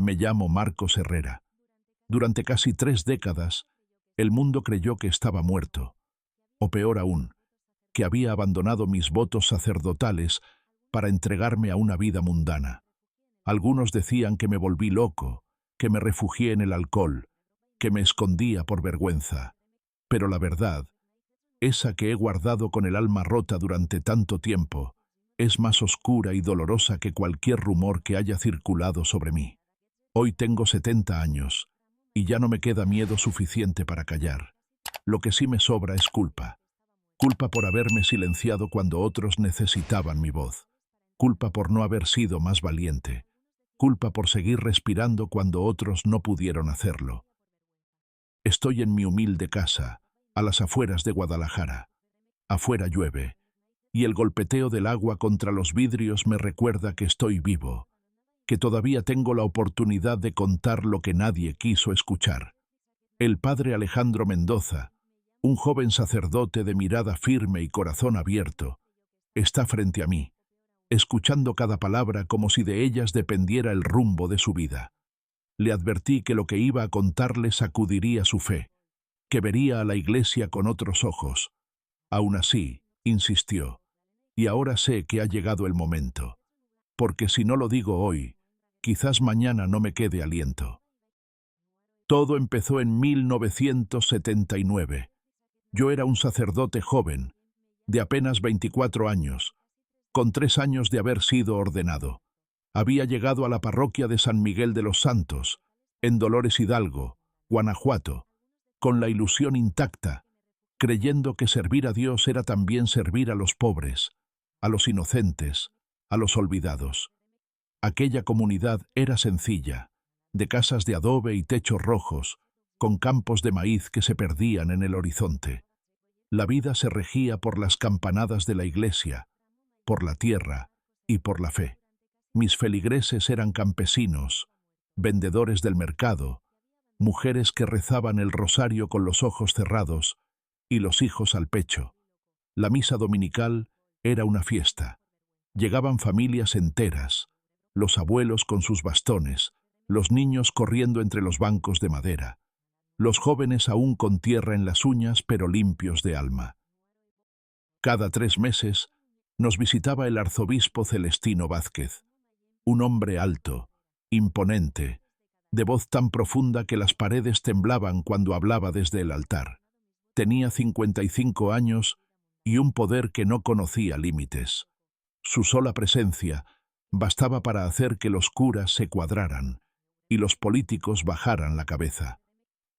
Me llamo Marcos Herrera. Durante casi 3 décadas, el mundo creyó que estaba muerto, o peor aún, que había abandonado mis votos sacerdotales para entregarme a una vida mundana. Algunos decían que me volví loco, que me refugié en el alcohol, que me escondía por vergüenza. Pero la verdad, esa que he guardado con el alma rota durante tanto tiempo, es más oscura y dolorosa que cualquier rumor que haya circulado sobre mí. Hoy tengo 70 años, y ya no me queda miedo suficiente para callar. Lo que sí me sobra es culpa. Culpa por haberme silenciado cuando otros necesitaban mi voz. Culpa por no haber sido más valiente. Culpa por seguir respirando cuando otros no pudieron hacerlo. Estoy en mi humilde casa, a las afueras de Guadalajara. Afuera llueve, y el golpeteo del agua contra los vidrios me recuerda que estoy vivo, que todavía tengo la oportunidad de contar lo que nadie quiso escuchar. El padre Alejandro Mendoza, un joven sacerdote de mirada firme y corazón abierto, está frente a mí, escuchando cada palabra como si de ellas dependiera el rumbo de su vida. Le advertí que lo que iba a contarle sacudiría su fe, que vería a la Iglesia con otros ojos. Aún así, insistió, y ahora sé que ha llegado el momento, porque si no lo digo hoy, quizás mañana no me quede aliento. Todo empezó en 1979. Yo era un sacerdote joven, de apenas 24 años, con 3 años de haber sido ordenado. Había llegado a la parroquia de San Miguel de los Santos, en Dolores Hidalgo, Guanajuato, con la ilusión intacta, creyendo que servir a Dios era también servir a los pobres, a los inocentes, a los olvidados. Aquella comunidad era sencilla, de casas de adobe y techos rojos, con campos de maíz que se perdían en el horizonte. La vida se regía por las campanadas de la iglesia, por la tierra y por la fe. Mis feligreses eran campesinos, vendedores del mercado, mujeres que rezaban el rosario con los ojos cerrados y los hijos al pecho. La misa dominical era una fiesta. Llegaban familias enteras, los abuelos con sus bastones, los niños corriendo entre los bancos de madera, los jóvenes aún con tierra en las uñas pero limpios de alma. Cada 3 meses nos visitaba el arzobispo Celestino Vázquez, un hombre alto, imponente, de voz tan profunda que las paredes temblaban cuando hablaba desde el altar. Tenía 55 años y un poder que no conocía límites. Su sola presencia bastaba para hacer que los curas se cuadraran y los políticos bajaran la cabeza.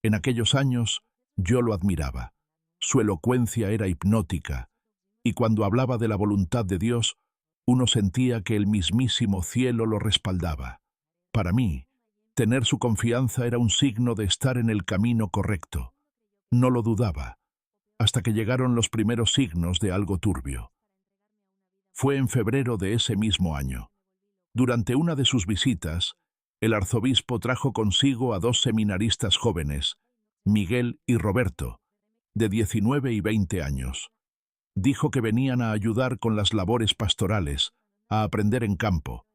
En aquellos años yo lo admiraba. Su elocuencia era hipnótica, y cuando hablaba de la voluntad de Dios, uno sentía que el mismísimo cielo lo respaldaba. Para mí, tener su confianza era un signo de estar en el camino correcto. No lo dudaba, hasta que llegaron los primeros signos de algo turbio. Fue en febrero de ese mismo año. Durante una de sus visitas, el arzobispo trajo consigo a 2 seminaristas jóvenes, Miguel y Roberto, de 19 y 20 años. Dijo que venían a ayudar con las labores pastorales, a aprender en campo.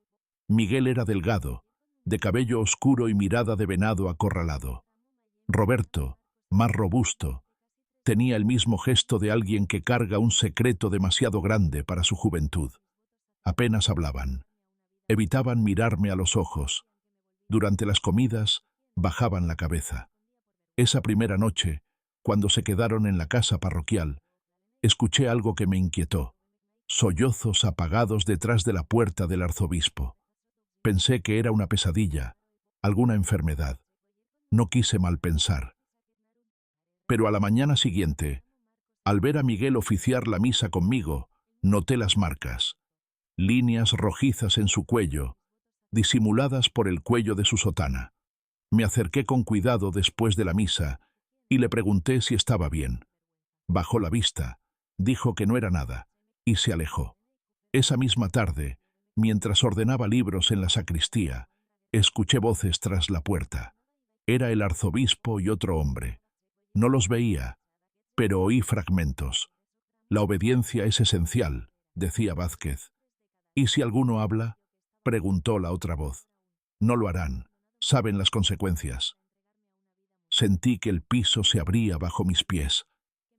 Miguel era delgado, de cabello oscuro y mirada de venado acorralado. Roberto, más robusto, tenía el mismo gesto de alguien que carga un secreto demasiado grande para su juventud. Apenas hablaban. Evitaban mirarme a los ojos. Durante las comidas, bajaban la cabeza. Esa primera noche, cuando se quedaron en la casa parroquial, escuché algo que me inquietó. Sollozos apagados detrás de la puerta del arzobispo. Pensé que era una pesadilla, alguna enfermedad. No quise malpensar. Pero a la mañana siguiente, al ver a Miguel oficiar la misa conmigo, noté las marcas. Líneas rojizas en su cuello, disimuladas por el cuello de su sotana. Me acerqué con cuidado después de la misa y le pregunté si estaba bien. Bajó la vista, dijo que no era nada, y se alejó. Esa misma tarde, mientras ordenaba libros en la sacristía, escuché voces tras la puerta. Era el arzobispo y otro hombre. No los veía, pero oí fragmentos. La obediencia es esencial, decía Vázquez. ¿Y si alguno habla?, preguntó la otra voz. No lo harán, saben las consecuencias. Sentí que el piso se abría bajo mis pies.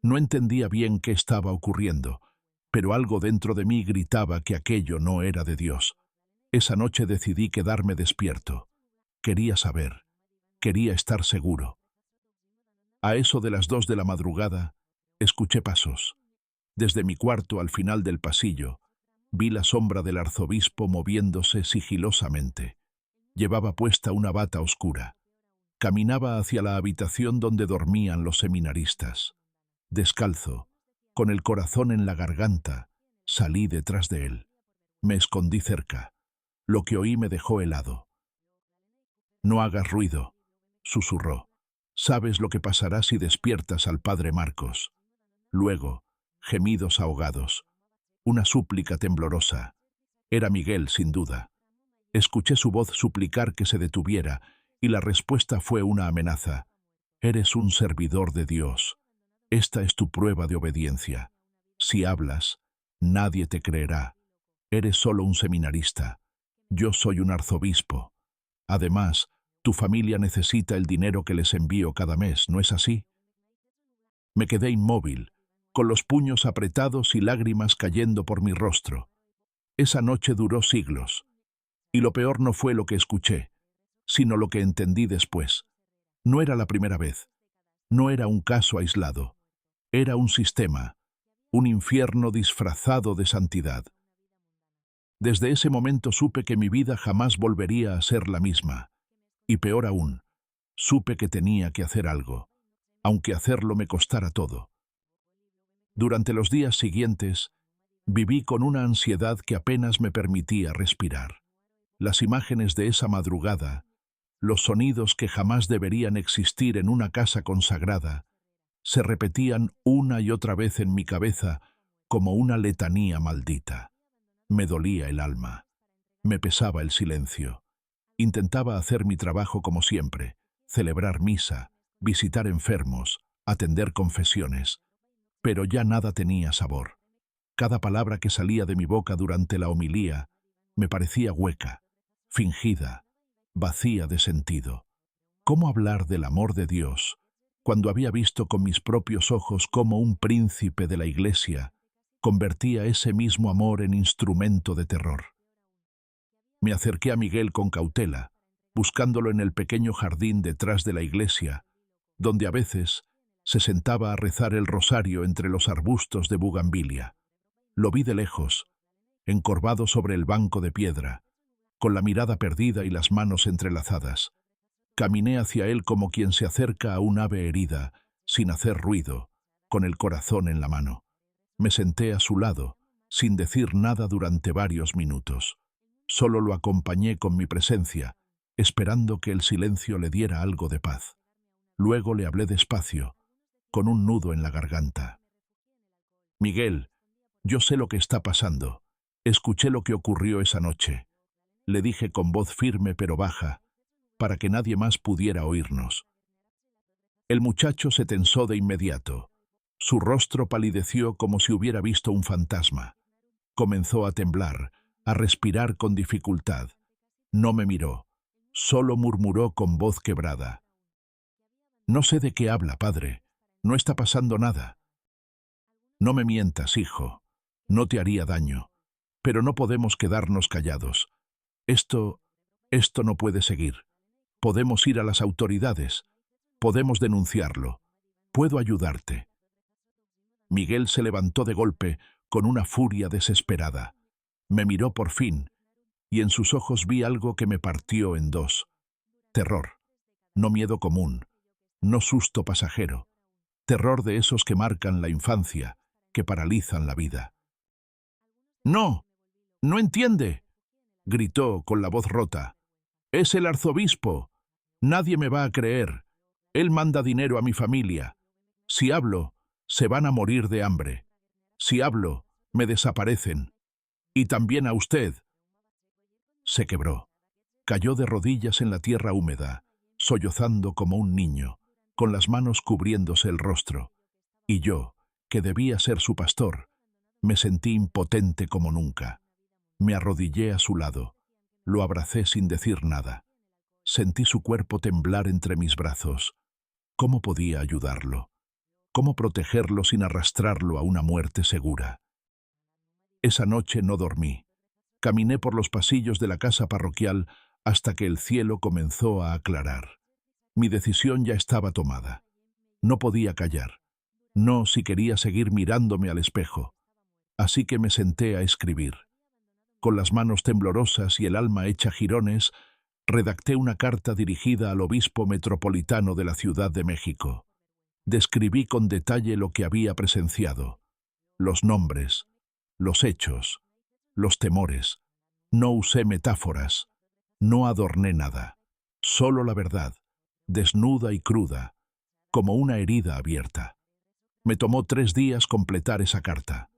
No entendía bien qué estaba ocurriendo, pero algo dentro de mí gritaba que aquello no era de Dios. Esa noche decidí quedarme despierto. Quería saber, quería estar seguro. A eso de las 2 de la madrugada, escuché pasos. Desde mi cuarto al final del pasillo, vi la sombra del arzobispo moviéndose sigilosamente. Llevaba puesta una bata oscura. Caminaba hacia la habitación donde dormían los seminaristas. Descalzo, con el corazón en la garganta, salí detrás de él. Me escondí cerca. Lo que oí me dejó helado. «No hagas ruido», susurró. «Sabes lo que pasará si despiertas al padre Marcos». Luego, gemidos ahogados. Una súplica temblorosa. Era Miguel, sin duda. Escuché su voz suplicar que se detuviera, y la respuesta fue una amenaza. «Eres un servidor de Dios. Esta es tu prueba de obediencia. Si hablas, nadie te creerá. Eres solo un seminarista. Yo soy un arzobispo. Además, tu familia necesita el dinero que les envío cada mes, ¿no es así?» Me quedé inmóvil, con los puños apretados y lágrimas cayendo por mi rostro. Esa noche duró siglos, y lo peor no fue lo que escuché, sino lo que entendí después. No era la primera vez, no era un caso aislado, era un sistema, un infierno disfrazado de santidad. Desde ese momento supe que mi vida jamás volvería a ser la misma, y peor aún, supe que tenía que hacer algo, aunque hacerlo me costara todo. Durante los días siguientes, viví con una ansiedad que apenas me permitía respirar. Las imágenes de esa madrugada, los sonidos que jamás deberían existir en una casa consagrada, se repetían una y otra vez en mi cabeza como una letanía maldita. Me dolía el alma, me pesaba el silencio. Intentaba hacer mi trabajo como siempre, celebrar misa, visitar enfermos, atender confesiones, pero ya nada tenía sabor. Cada palabra que salía de mi boca durante la homilía me parecía hueca, fingida, vacía de sentido. ¿Cómo hablar del amor de Dios cuando había visto con mis propios ojos cómo un príncipe de la Iglesia convertía ese mismo amor en instrumento de terror? Me acerqué a Miguel con cautela, buscándolo en el pequeño jardín detrás de la iglesia, donde a veces se sentaba a rezar el rosario entre los arbustos de bugambilia. Lo vi de lejos, encorvado sobre el banco de piedra, con la mirada perdida y las manos entrelazadas. Caminé hacia él como quien se acerca a un ave herida, sin hacer ruido, con el corazón en la mano. Me senté a su lado, sin decir nada durante varios minutos. Solo lo acompañé con mi presencia, esperando que el silencio le diera algo de paz. Luego le hablé despacio, con un nudo en la garganta. «Miguel, yo sé lo que está pasando. Escuché lo que ocurrió esa noche», le dije con voz firme pero baja, para que nadie más pudiera oírnos. El muchacho se tensó de inmediato. Su rostro palideció como si hubiera visto un fantasma. Comenzó a temblar, a respirar con dificultad. No me miró, solo murmuró con voz quebrada: «No sé de qué habla, padre. No está pasando nada». «No me mientas, hijo. No te haría daño. Pero no podemos quedarnos callados. Esto no puede seguir. Podemos ir a las autoridades. Podemos denunciarlo. Puedo ayudarte». Miguel se levantó de golpe, con una furia desesperada. Me miró por fin, y en sus ojos vi algo que me partió en dos. Terror. No miedo común. No susto pasajero. Terror de esos que marcan la infancia, que paralizan la vida. «¡No! ¡No entiende!», gritó con la voz rota. «Es el arzobispo. Nadie me va a creer. Él manda dinero a mi familia. Si hablo, se van a morir de hambre. Si hablo, me desaparecen. Y también a usted». Se quebró. Cayó de rodillas en la tierra húmeda, sollozando como un niño, con las manos cubriéndose el rostro. Y yo, que debía ser su pastor, me sentí impotente como nunca. Me arrodillé a su lado. Lo abracé sin decir nada. Sentí su cuerpo temblar entre mis brazos. ¿Cómo podía ayudarlo? ¿Cómo protegerlo sin arrastrarlo a una muerte segura? Esa noche no dormí. Caminé por los pasillos de la casa parroquial hasta que el cielo comenzó a aclarar. Mi decisión ya estaba tomada. No podía callar. No si quería seguir mirándome al espejo. Así que me senté a escribir. Con las manos temblorosas y el alma hecha jirones, redacté una carta dirigida al obispo metropolitano de la Ciudad de México. Describí con detalle lo que había presenciado, los nombres, los hechos, los temores. No usé metáforas, no adorné nada, solo la verdad, desnuda y cruda, como una herida abierta. Me tomó 3 días completar esa carta.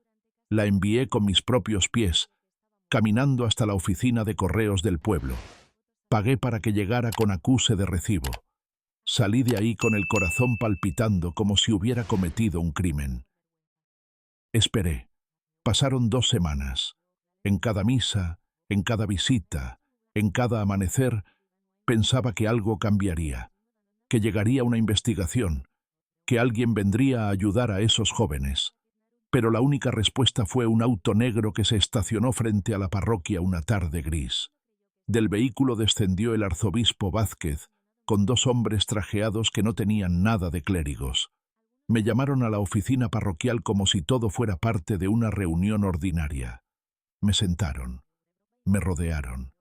La envié con mis propios pies, caminando hasta la oficina de correos del pueblo. Pagué para que llegara con acuse de recibo. Salí de ahí con el corazón palpitando como si hubiera cometido un crimen. Esperé. Pasaron 2 semanas. En cada misa, en cada visita, en cada amanecer, pensaba que algo cambiaría, que llegaría una investigación, que alguien vendría a ayudar a esos jóvenes. Pero la única respuesta fue un auto negro que se estacionó frente a la parroquia una tarde gris. Del vehículo descendió el arzobispo Vázquez, con 2 hombres trajeados que no tenían nada de clérigos. Me llamaron a la oficina parroquial como si todo fuera parte de una reunión ordinaria. Me sentaron, me rodearon,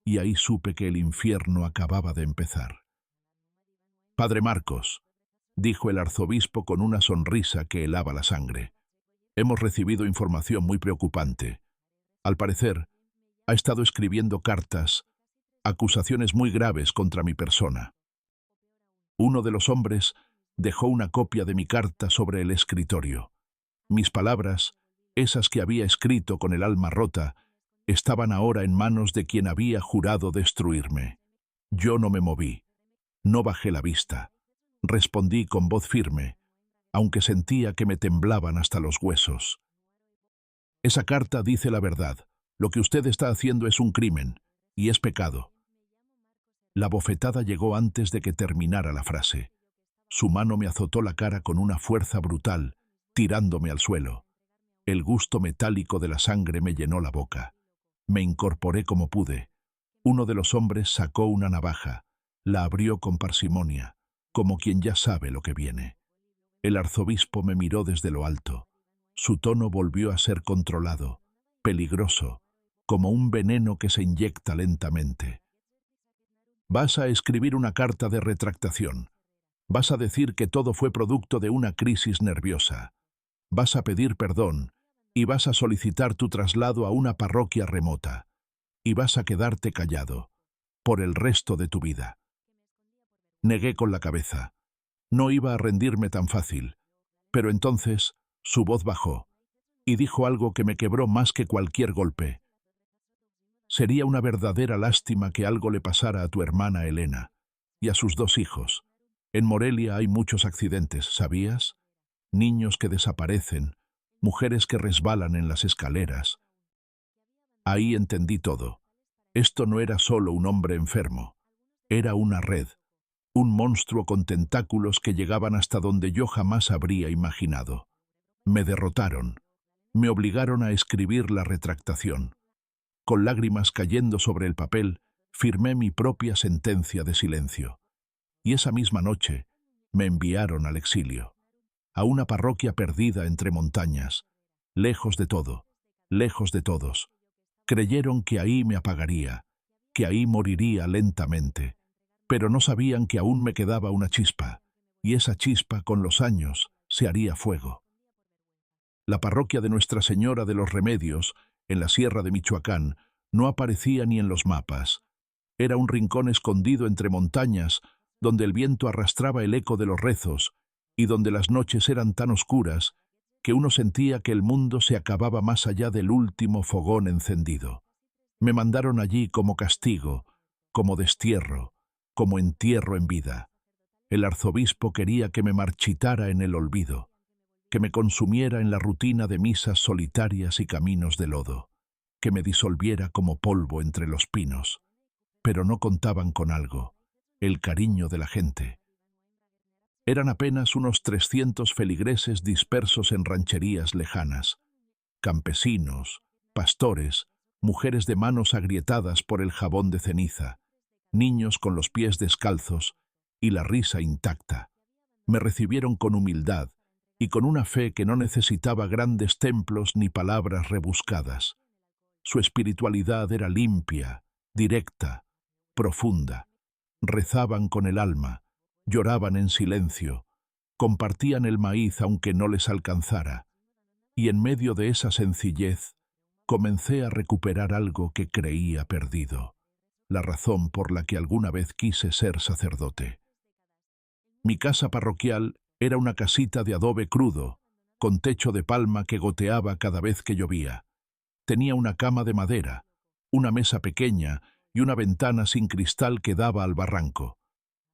y ahí supe que el infierno acababa de empezar. «Padre Marcos», dijo el arzobispo con una sonrisa que helaba la sangre, «hemos recibido información muy preocupante. Al parecer, ha estado escribiendo cartas, acusaciones muy graves contra mi persona». Uno de los hombres dejó una copia de mi carta sobre el escritorio. Mis palabras, esas que había escrito con el alma rota, estaban ahora en manos de quien había jurado destruirme. Yo no me moví, no bajé la vista. Respondí con voz firme, aunque sentía que me temblaban hasta los huesos. «Esa carta dice la verdad. Lo que usted está haciendo es un crimen, y es pecado». La bofetada llegó antes de que terminara la frase. Su mano me azotó la cara con una fuerza brutal, tirándome al suelo. El gusto metálico de la sangre me llenó la boca. Me incorporé como pude. Uno de los hombres sacó una navaja, la abrió con parsimonia, como quien ya sabe lo que viene. El arzobispo me miró desde lo alto. Su tono volvió a ser controlado, peligroso, como un veneno que se inyecta lentamente. «Vas a escribir una carta de retractación. Vas a decir que todo fue producto de una crisis nerviosa. Vas a pedir perdón y vas a solicitar tu traslado a una parroquia remota. Y vas a quedarte callado, por el resto de tu vida». Negué con la cabeza. No iba a rendirme tan fácil. Pero entonces su voz bajó y dijo algo que me quebró más que cualquier golpe. «Sería una verdadera lástima que algo le pasara a tu hermana Elena y a sus 2 hijos. En Morelia hay muchos accidentes, ¿sabías? Niños que desaparecen, mujeres que resbalan en las escaleras». Ahí entendí todo. Esto no era solo un hombre enfermo. Era una red, un monstruo con tentáculos que llegaban hasta donde yo jamás habría imaginado. Me derrotaron. Me obligaron a escribir la retractación. Con lágrimas cayendo sobre el papel, firmé mi propia sentencia de silencio. Y esa misma noche me enviaron al exilio, a una parroquia perdida entre montañas, lejos de todo, lejos de todos. Creyeron que ahí me apagaría, que ahí moriría lentamente, pero no sabían que aún me quedaba una chispa, y esa chispa con los años se haría fuego. La parroquia de Nuestra Señora de los Remedios, en la Sierra de Michoacán, no aparecía ni en los mapas. Era un rincón escondido entre montañas, donde el viento arrastraba el eco de los rezos, y donde las noches eran tan oscuras que uno sentía que el mundo se acababa más allá del último fogón encendido. Me mandaron allí como castigo, como destierro, como entierro en vida. El arzobispo quería que me marchitara en el olvido, que me consumiera en la rutina de misas solitarias y caminos de lodo, que me disolviera como polvo entre los pinos. pero no contaban con algo: el cariño de la gente. Eran apenas unos 300 feligreses dispersos en rancherías lejanas, campesinos, pastores, mujeres de manos agrietadas por el jabón de ceniza, niños con los pies descalzos y la risa intacta. Me recibieron con humildad y con una fe que no necesitaba grandes templos ni palabras rebuscadas. Su espiritualidad era limpia, directa, profunda. Rezaban con el alma, lloraban en silencio, compartían el maíz aunque no les alcanzara, y en medio de esa sencillez comencé a recuperar algo que creía perdido, la razón por la que alguna vez quise ser sacerdote. Mi casa parroquial era una casita de adobe crudo, con techo de palma que goteaba cada vez que llovía. Tenía una cama de madera, una mesa pequeña y una ventana sin cristal que daba al barranco.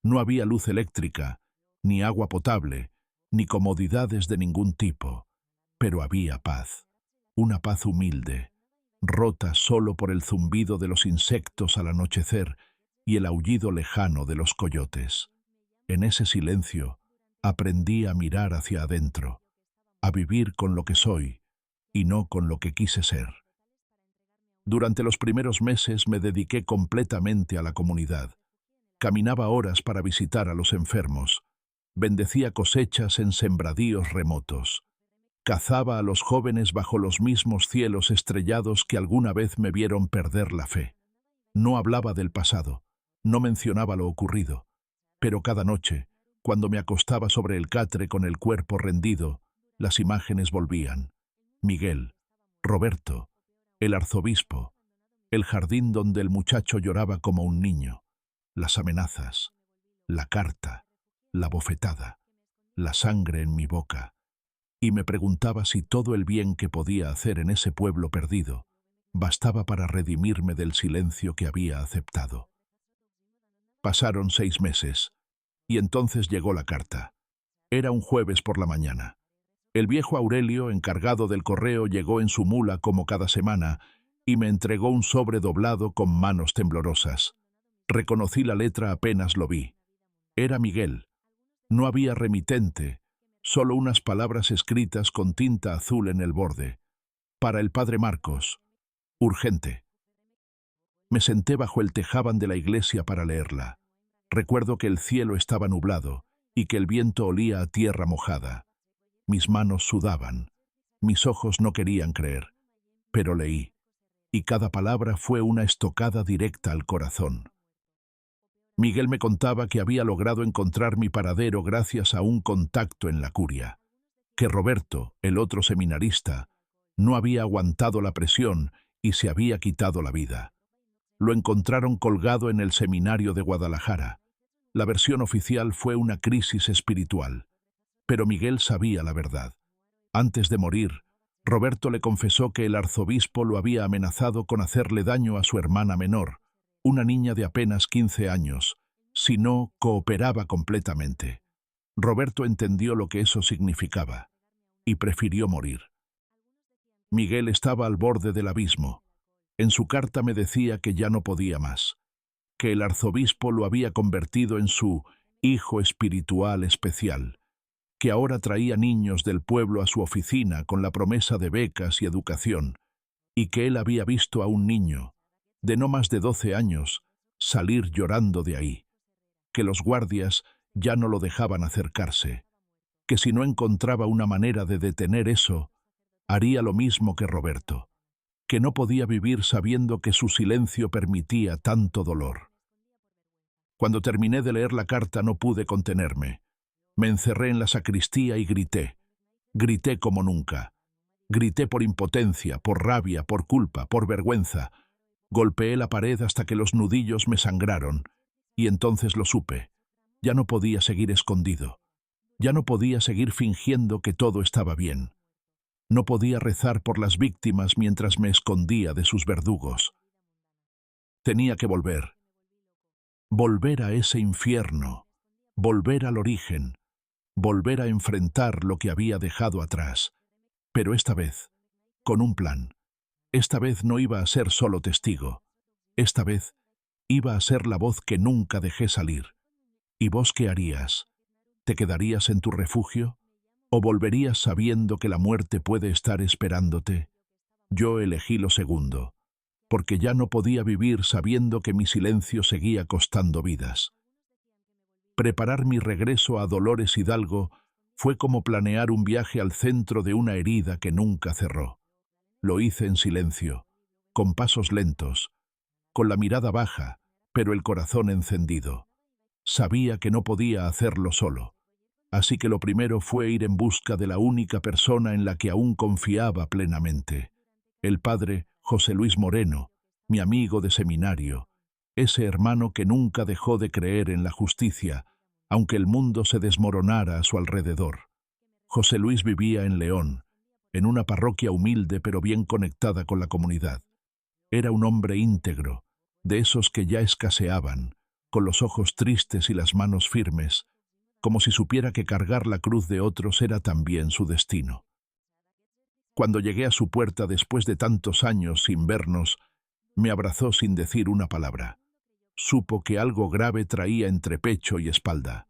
No había luz eléctrica, ni agua potable, ni comodidades de ningún tipo, pero había paz, una paz humilde, rota solo por el zumbido de los insectos al anochecer y el aullido lejano de los coyotes. En ese silencio aprendí a mirar hacia adentro, a vivir con lo que soy y no con lo que quise ser. Durante los primeros meses me dediqué completamente a la comunidad. Caminaba horas para visitar a los enfermos, bendecía cosechas en sembradíos remotos, cazaba a los jóvenes bajo los mismos cielos estrellados que alguna vez me vieron perder la fe. No hablaba del pasado, no mencionaba lo ocurrido, pero cada noche, cuando me acostaba sobre el catre con el cuerpo rendido, las imágenes volvían. Miguel, Roberto, el arzobispo, el jardín donde el muchacho lloraba como un niño, las amenazas, la carta, la bofetada, la sangre en mi boca, y me preguntaba si todo el bien que podía hacer en ese pueblo perdido bastaba para redimirme del silencio que había aceptado. Pasaron 6 meses, y entonces llegó la carta. Era un jueves por la mañana. El viejo Aurelio, encargado del correo, llegó en su mula como cada semana y me entregó un sobre doblado con manos temblorosas. Reconocí la letra apenas lo vi. Era Miguel. No había remitente, solo unas palabras escritas con tinta azul en el borde. Para el padre Marcos. Urgente. Me senté bajo el tejabán de la iglesia para leerla. Recuerdo que el cielo estaba nublado y que el viento olía a tierra mojada. Mis manos sudaban, mis ojos no querían creer, pero leí, y cada palabra fue una estocada directa al corazón. Miguel me contaba que había logrado encontrar mi paradero gracias a un contacto en la curia, que Roberto, el otro seminarista, no había aguantado la presión y se había quitado la vida. Lo encontraron colgado en el seminario de Guadalajara. La versión oficial fue una crisis espiritual. Pero Miguel sabía la verdad. Antes de morir, Roberto le confesó que el arzobispo lo había amenazado con hacerle daño a su hermana menor, una niña de apenas 15 años, si no cooperaba completamente. Roberto entendió lo que eso significaba, y prefirió morir. Miguel estaba al borde del abismo. En su carta me decía que ya no podía más, que el arzobispo lo había convertido en su hijo espiritual especial, que ahora traía niños del pueblo a su oficina con la promesa de becas y educación, y que él había visto a un niño, de no más de 12 años, salir llorando de ahí, que los guardias ya no lo dejaban acercarse, que si no encontraba una manera de detener eso, haría lo mismo que Roberto, que no podía vivir sabiendo que su silencio permitía tanto dolor. Cuando terminé de leer la carta no pude contenerme. Me encerré en la sacristía y grité. Grité como nunca. Grité por impotencia, por rabia, por culpa, por vergüenza. Golpeé la pared hasta que los nudillos me sangraron, y entonces lo supe. Ya no podía seguir escondido. Ya no podía seguir fingiendo que todo estaba bien. No podía rezar por las víctimas mientras me escondía de sus verdugos. Tenía que volver. Volver a ese infierno. Volver al origen. Volver a enfrentar lo que había dejado atrás. Pero esta vez, con un plan. Esta vez no iba a ser solo testigo. Esta vez Iba a ser la voz que nunca dejé salir. ¿Y vos qué harías? ¿Te quedarías en tu refugio? ¿O volverías sabiendo que la muerte puede estar esperándote? Yo elegí lo segundo, porque ya no podía vivir sabiendo que mi silencio seguía costando vidas. Preparar mi regreso a Dolores Hidalgo fue como planear un viaje al centro de una herida que nunca cerró. Lo hice en silencio, con pasos lentos, con la mirada baja, pero el corazón encendido. Sabía que no podía hacerlo solo, así que lo primero fue ir en busca de la única persona en la que aún confiaba plenamente. El padre José Luis Moreno, mi amigo de seminario, ese hermano que nunca dejó de creer en la justicia, aunque el mundo se desmoronara a su alrededor. José Luis vivía en León, en una parroquia humilde pero bien conectada con la comunidad. Era un hombre íntegro, de esos que ya escaseaban, con los ojos tristes y las manos firmes, como si supiera que cargar la cruz de otros era también su destino. Cuando llegué a su puerta después de tantos años sin vernos, me abrazó sin decir una palabra. Supo que algo grave traía entre pecho y espalda.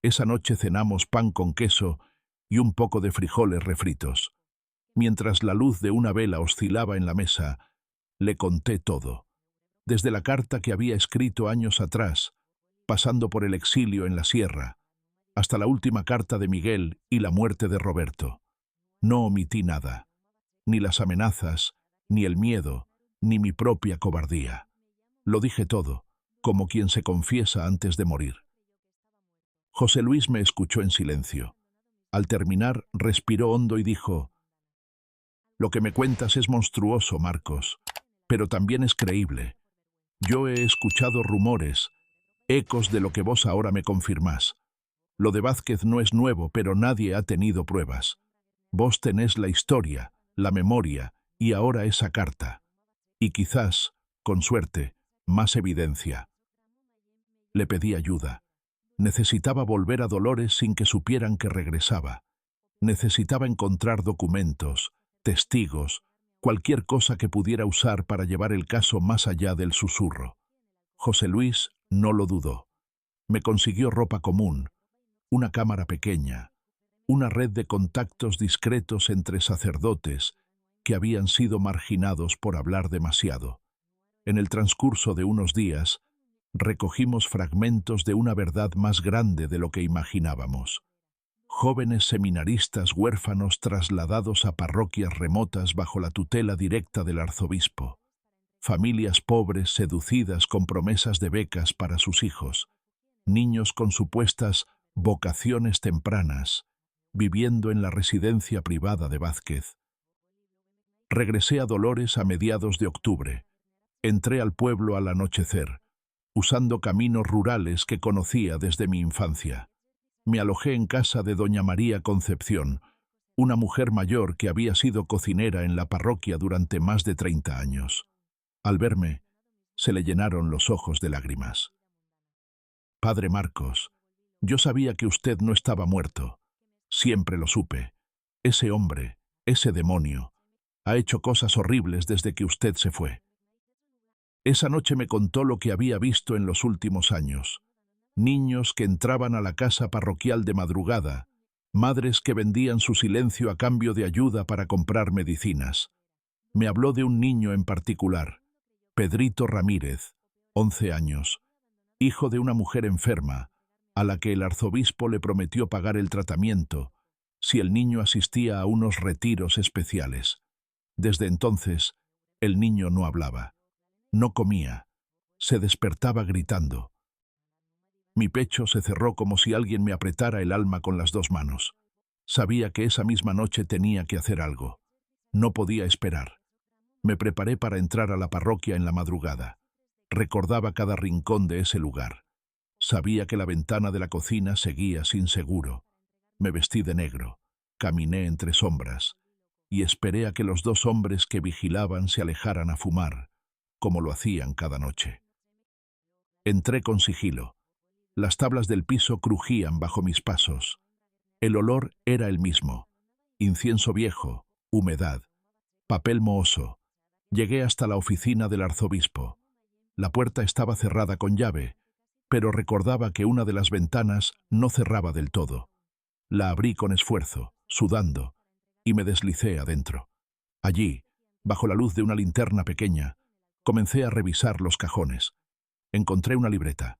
Esa noche cenamos pan con queso y un poco de frijoles refritos. Mientras la luz de una vela oscilaba en la mesa, le conté todo. Desde la carta que había escrito años atrás, pasando por el exilio en la sierra, hasta la última carta de Miguel y la muerte de Roberto. No omití nada, ni las amenazas, ni el miedo, ni mi propia cobardía. Lo dije todo, como quien se confiesa antes de morir. José Luis me escuchó en silencio. Al terminar, respiró hondo y dijo: «Lo que me cuentas es monstruoso, Marcos, pero también es creíble. Yo he escuchado rumores, ecos de lo que vos ahora me confirmás. Lo de Vázquez no es nuevo, pero nadie ha tenido pruebas. Vos tenés la historia, la memoria y ahora esa carta. Y quizás, con suerte, más evidencia». Le pedí ayuda. Necesitaba volver a Dolores sin que supieran que regresaba. Necesitaba encontrar documentos, testigos, cualquier cosa que pudiera usar para llevar el caso más allá del susurro. José Luis no lo dudó. Me consiguió ropa común, una cámara pequeña, una red de contactos discretos entre sacerdotes que habían sido marginados por hablar demasiado. En el transcurso de unos días, recogimos fragmentos de una verdad más grande de lo que imaginábamos. Jóvenes seminaristas huérfanos trasladados a parroquias remotas bajo la tutela directa del arzobispo. Familias pobres seducidas con promesas de becas para sus hijos. Niños con supuestas vocaciones tempranas, viviendo en la residencia privada de Vázquez. Regresé a Dolores a mediados de octubre. Entré al pueblo al anochecer, usando caminos rurales que conocía desde mi infancia. Me alojé en casa de doña María Concepción, una mujer mayor que había sido cocinera en la parroquia durante más de 30 años. Al verme, se le llenaron los ojos de lágrimas. «Padre Marcos, yo sabía que usted no estaba muerto. Siempre lo supe. Ese hombre, ese demonio, ha hecho cosas horribles desde que usted se fue». Esa noche me contó lo que había visto en los últimos años. Niños que entraban a la casa parroquial de madrugada, madres que vendían su silencio a cambio de ayuda para comprar medicinas. Me habló de un niño en particular, Pedrito Ramírez, 11 años, hijo de una mujer enferma, a la que el arzobispo le prometió pagar el tratamiento si el niño asistía a unos retiros especiales. Desde entonces, el niño no hablaba, no comía, se despertaba gritando. Mi pecho se cerró como si alguien me apretara el alma con las dos manos. Sabía que esa misma noche tenía que hacer algo. No podía esperar. Me preparé para entrar a la parroquia en la madrugada. Recordaba cada rincón de ese lugar. Sabía que la ventana de la cocina seguía sin seguro. Me vestí de negro, caminé entre sombras y esperé a que los dos hombres que vigilaban se alejaran a fumar, como lo hacían cada noche. Entré con sigilo. Las tablas del piso crujían bajo mis pasos. El olor era el mismo. Incienso viejo, humedad, papel mohoso. Llegué hasta la oficina del arzobispo. La puerta estaba cerrada con llave, pero recordaba que una de las ventanas no cerraba del todo. La abrí con esfuerzo, sudando, y me deslicé adentro. Allí, bajo la luz de una linterna pequeña, comencé a revisar los cajones. Encontré una libreta.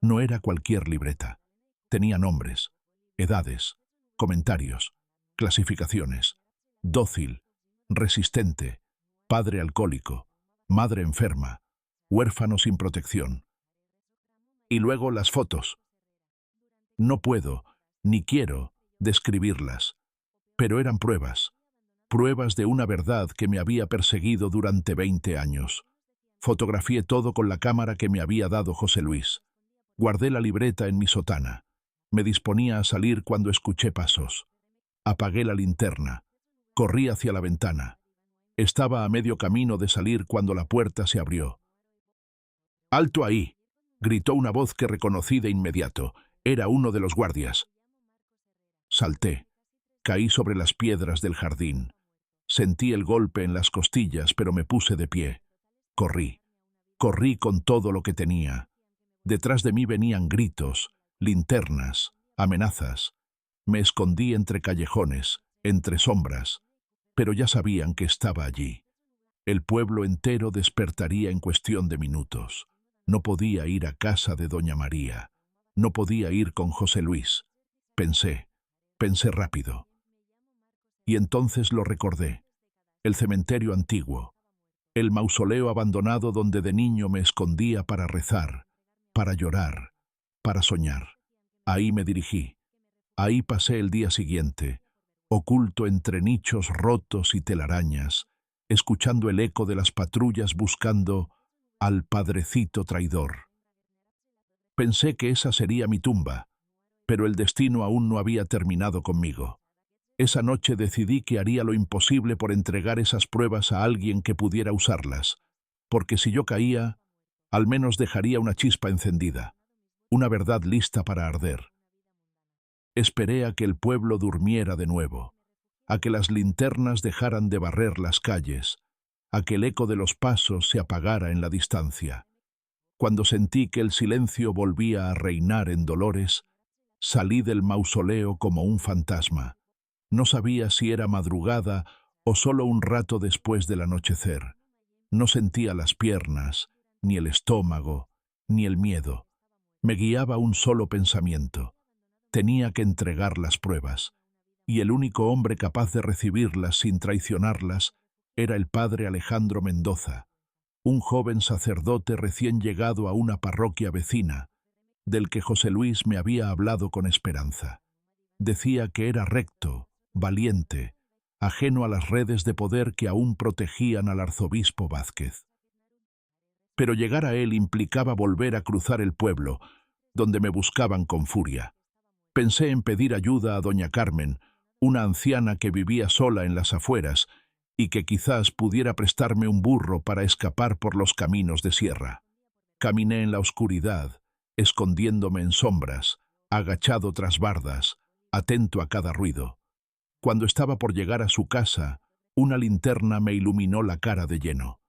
No era cualquier libreta. Tenía nombres, edades, comentarios, clasificaciones. Dócil, resistente, padre alcohólico, madre enferma, huérfano sin protección. Y luego las fotos. No puedo, ni quiero, describirlas, pero eran pruebas, pruebas de una verdad que me había perseguido durante 20 años. Fotografié todo con la cámara que me había dado José Luis. Guardé la libreta en mi sotana. Me disponía a salir cuando escuché pasos. Apagué la linterna. Corrí hacia la ventana. Estaba a medio camino de salir cuando la puerta se abrió. «¡Alto ahí!», gritó una voz que reconocí de inmediato. Era uno de los guardias. Salté. Caí sobre las piedras del jardín. Sentí el golpe en las costillas, pero me puse de pie. Corrí. Corrí con todo lo que tenía. Detrás de mí venían gritos, linternas, amenazas. Me escondí entre callejones, entre sombras, pero ya sabían que estaba allí. El pueblo entero despertaría en cuestión de minutos. No podía ir a casa de doña María. No podía ir con José Luis. Pensé rápido. Y entonces lo recordé. El cementerio antiguo. El mausoleo abandonado donde de niño me escondía para rezar, para llorar, para soñar. Ahí me dirigí. Ahí pasé el día siguiente, oculto entre nichos rotos y telarañas, escuchando el eco de las patrullas buscando al padrecito traidor. Pensé que esa sería mi tumba, pero el destino aún no había terminado conmigo. Esa noche decidí que haría lo imposible por entregar esas pruebas a alguien que pudiera usarlas, porque si yo caía, al menos dejaría una chispa encendida, una verdad lista para arder. Esperé a que el pueblo durmiera de nuevo, a que las linternas dejaran de barrer las calles, a que el eco de los pasos se apagara en la distancia. Cuando sentí que el silencio volvía a reinar en Dolores, salí del mausoleo como un fantasma. No sabía si era madrugada o solo un rato después del anochecer. No sentía las piernas, ni el estómago, ni el miedo. Me guiaba un solo pensamiento. Tenía que entregar las pruebas, y el único hombre capaz de recibirlas sin traicionarlas era el padre Alejandro Mendoza, un joven sacerdote recién llegado a una parroquia vecina, del que José Luis me había hablado con esperanza. Decía que era recto, valiente, ajeno a las redes de poder que aún protegían al arzobispo Vázquez. Pero llegar a él implicaba volver a cruzar el pueblo, donde me buscaban con furia. Pensé en pedir ayuda a doña Carmen, una anciana que vivía sola en las afueras y que quizás pudiera prestarme un burro para escapar por los caminos de sierra. Caminé en la oscuridad, escondiéndome en sombras, agachado tras bardas, atento a cada ruido. Cuando estaba por llegar a su casa, una linterna me iluminó la cara de lleno.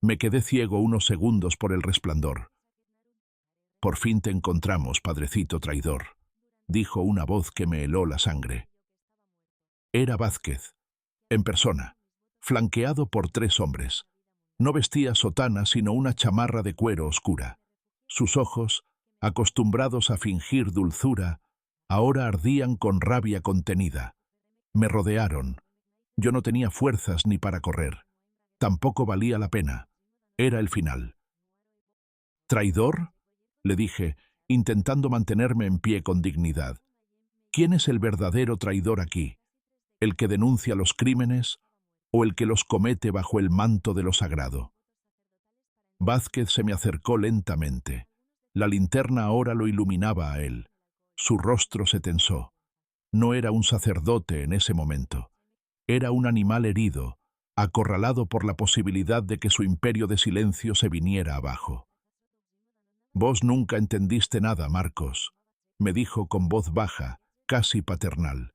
Me quedé ciego unos segundos por el resplandor. «Por fin te encontramos, padrecito traidor», dijo una voz que me heló la sangre. Era Vázquez, en persona, flanqueado por 3 hombres. No vestía sotana sino una chamarra de cuero oscura. Sus ojos, acostumbrados a fingir dulzura, ahora ardían con rabia contenida. Me rodearon. Yo no tenía fuerzas ni para correr. Tampoco valía la pena. Era el final. «¿Traidor?», le dije, intentando mantenerme en pie con dignidad. «¿Quién es el verdadero traidor aquí? ¿El que denuncia los crímenes o el que los comete bajo el manto de lo sagrado?» Vázquez se me acercó lentamente. La linterna ahora lo iluminaba a él. Su rostro se tensó. No era un sacerdote en ese momento. Era un animal herido, acorralado por la posibilidad de que su imperio de silencio se viniera abajo. «Vos nunca entendiste nada, Marcos», me dijo con voz baja, casi paternal.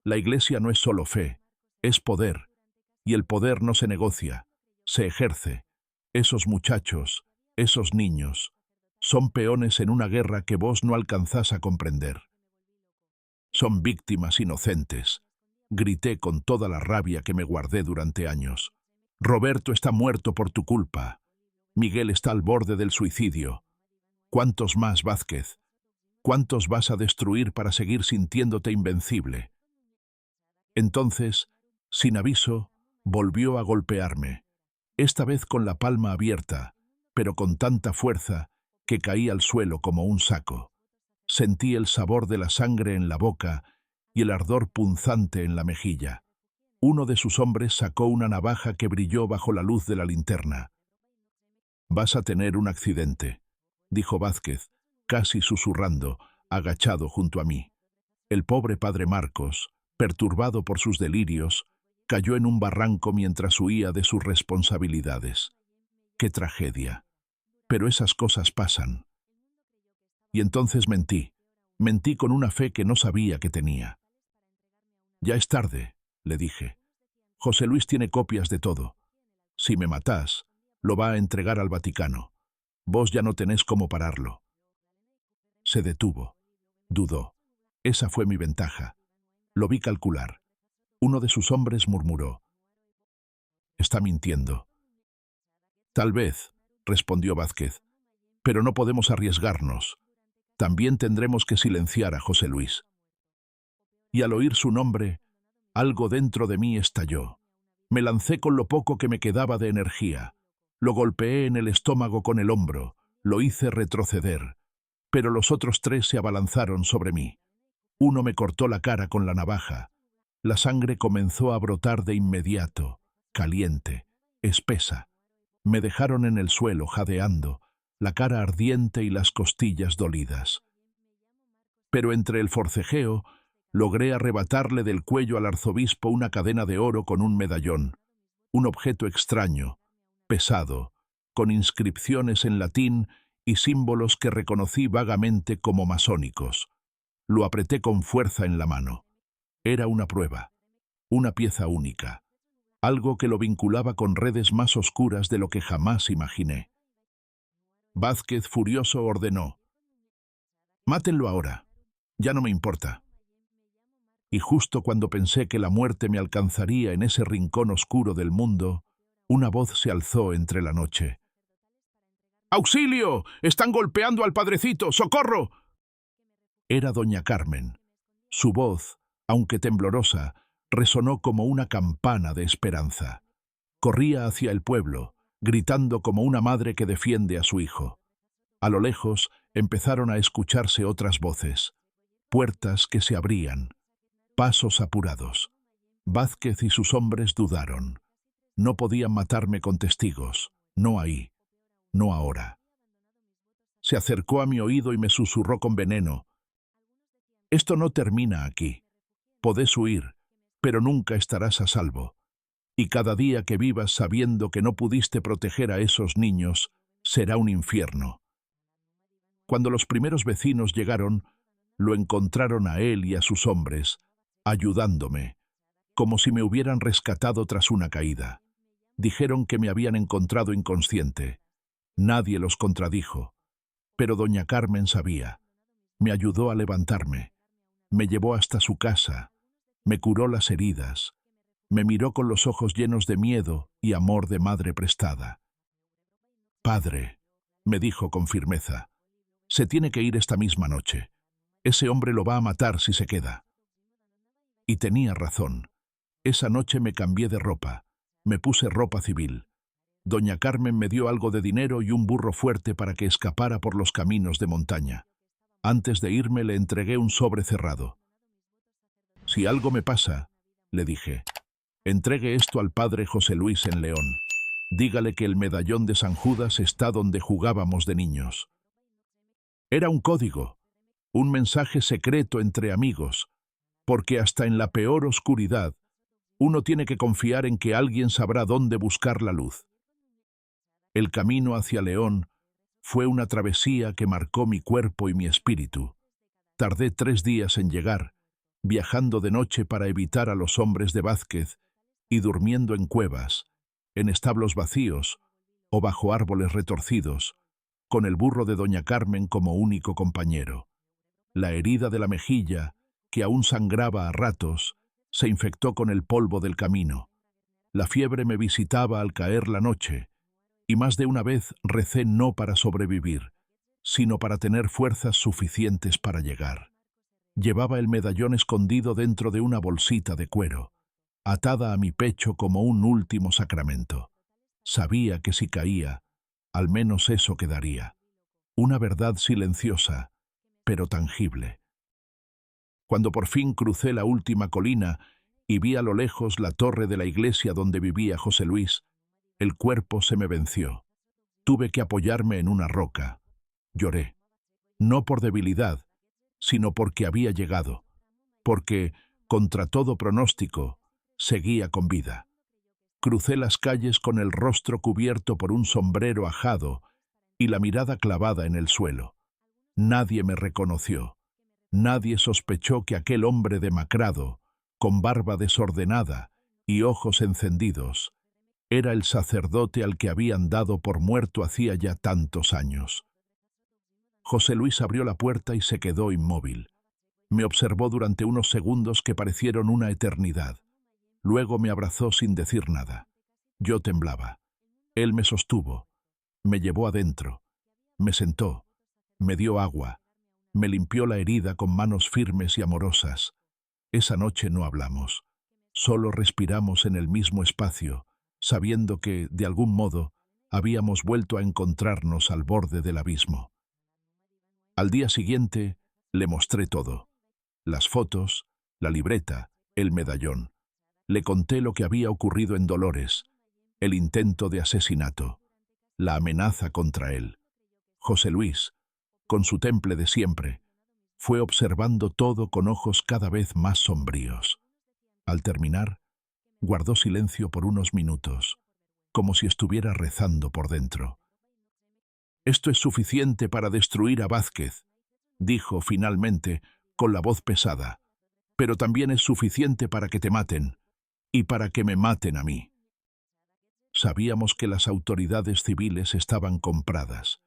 «La Iglesia no es solo fe, es poder, y el poder no se negocia, se ejerce. Esos muchachos, Esos niños son peones en una guerra que vos no alcanzás a comprender. Son víctimas inocentes, grité con toda la rabia que me guardé durante años. Roberto está muerto por tu culpa. Miguel está al borde del suicidio. ¿Cuántos más, Vázquez? ¿Cuántos vas a destruir para seguir sintiéndote invencible? Entonces, sin aviso, volvió a golpearme, esta vez con la palma abierta, pero con tanta fuerza que caí al suelo como un saco. Sentí el sabor de la sangre en la boca y el ardor punzante en la mejilla. Uno de sus hombres sacó una navaja que brilló bajo la luz de la linterna. «Vas a tener un accidente», dijo Vázquez, casi susurrando, agachado junto a mí. El pobre padre Marcos, perturbado por sus delirios, cayó en un barranco mientras huía de sus responsabilidades. ¡Qué tragedia! Pero esas cosas pasan. Y entonces mentí con una fe que no sabía que tenía. «Ya es tarde», le dije. «José Luis tiene copias de todo. Si me matás, lo va a entregar al Vaticano. Vos ya no tenés cómo pararlo». Se detuvo. Dudó. Esa fue mi ventaja. Lo vi calcular. Uno de sus hombres murmuró: «Está mintiendo». «Tal vez», respondió Vázquez, «pero no podemos arriesgarnos. También tendremos que silenciar a José Luis». Y al oír su nombre, algo dentro de mí estalló. Me lancé con lo poco que me quedaba de energía. Lo golpeé en el estómago con el hombro, lo hice retroceder, pero los otros tres se abalanzaron sobre mí. Uno me cortó la cara con la navaja. La sangre comenzó a brotar de inmediato, caliente, espesa. Me dejaron en el suelo jadeando, la cara ardiente y las costillas dolidas. Pero entre el forcejeo, logré arrebatarle del cuello al arzobispo una cadena de oro con un medallón, un objeto extraño, pesado, con inscripciones en latín y símbolos que reconocí vagamente como masónicos. Lo apreté con fuerza en la mano. Era una prueba, una pieza única, algo que lo vinculaba con redes más oscuras de lo que jamás imaginé. Vázquez, furioso, ordenó: «Mátenlo ahora, ya no me importa». Y justo cuando pensé que la muerte me alcanzaría en ese rincón oscuro del mundo, una voz se alzó entre la noche. «¡Auxilio! ¡Están golpeando al padrecito! ¡Socorro!». Era doña Carmen. Su voz, aunque temblorosa, resonó como una campana de esperanza. Corría hacia el pueblo, gritando como una madre que defiende a su hijo. A lo lejos empezaron a escucharse otras voces, puertas que se abrían, pasos apurados. Vázquez y sus hombres dudaron. No podían matarme con testigos, no ahí, no ahora. Se acercó a mi oído y me susurró con veneno: «Esto no termina aquí. Podés huir, pero nunca estarás a salvo. Y cada día que vivas sabiendo que no pudiste proteger a esos niños, será un infierno». Cuando los primeros vecinos llegaron, lo encontraron a él y a sus hombres, ayudándome, como si me hubieran rescatado tras una caída. Dijeron que me habían encontrado inconsciente. Nadie los contradijo, pero doña Carmen sabía. Me ayudó a levantarme, me llevó hasta su casa, me curó las heridas, me miró con los ojos llenos de miedo y amor de madre prestada. «Padre», me dijo con firmeza, «se tiene que ir esta misma noche. Ese hombre lo va a matar si se queda». Y tenía razón. Esa noche me cambié de ropa, me puse ropa civil. Doña Carmen me dio algo de dinero y un burro fuerte para que escapara por los caminos de montaña. Antes de irme le entregué un sobre cerrado. «Si algo me pasa», le dije, «entregue esto al padre José Luis en León. Dígale que el medallón de San Judas está donde jugábamos de niños». Era un código, un mensaje secreto entre amigos, porque hasta en la peor oscuridad, uno tiene que confiar en que alguien sabrá dónde buscar la luz. El camino hacia León fue una travesía que marcó mi cuerpo y mi espíritu. Tardé 3 días en llegar, viajando de noche para evitar a los hombres de Vázquez y durmiendo en cuevas, en establos vacíos o bajo árboles retorcidos, con el burro de doña Carmen como único compañero. La herida de la mejilla, que aún sangraba a ratos, se infectó con el polvo del camino. La fiebre me visitaba al caer la noche, y más de una vez recé no para sobrevivir, sino para tener fuerzas suficientes para llegar. Llevaba el medallón escondido dentro de una bolsita de cuero, atada a mi pecho como un último sacramento. Sabía que si caía, al menos eso quedaría. Una verdad silenciosa, pero tangible. Cuando por fin crucé la última colina y vi a lo lejos la torre de la iglesia donde vivía José Luis, el cuerpo se me venció. Tuve que apoyarme en una roca. Lloré. No por debilidad, sino porque había llegado. Porque, contra todo pronóstico, seguía con vida. Crucé las calles con el rostro cubierto por un sombrero ajado y la mirada clavada en el suelo. Nadie me reconoció. Nadie sospechó que aquel hombre demacrado, con barba desordenada y ojos encendidos, era el sacerdote al que habían dado por muerto hacía ya tantos años. José Luis abrió la puerta y se quedó inmóvil. Me observó durante unos segundos que parecieron una eternidad. Luego me abrazó sin decir nada. Yo temblaba. Él me sostuvo, me llevó adentro, me sentó, me dio agua, me limpió la herida con manos firmes y amorosas. Esa noche no hablamos. Solo respiramos en el mismo espacio, sabiendo que, de algún modo, habíamos vuelto a encontrarnos al borde del abismo. Al día siguiente, le mostré todo. Las fotos, la libreta, el medallón. Le conté lo que había ocurrido en Dolores, el intento de asesinato, la amenaza contra él. José Luis, con su temple de siempre, fue observando todo con ojos cada vez más sombríos. Al terminar, guardó silencio por unos minutos, como si estuviera rezando por dentro. «Esto es suficiente para destruir a Vázquez», dijo finalmente, con la voz pesada, «pero también es suficiente para que te maten, y para que me maten a mí». Sabíamos que las autoridades civiles estaban compradas,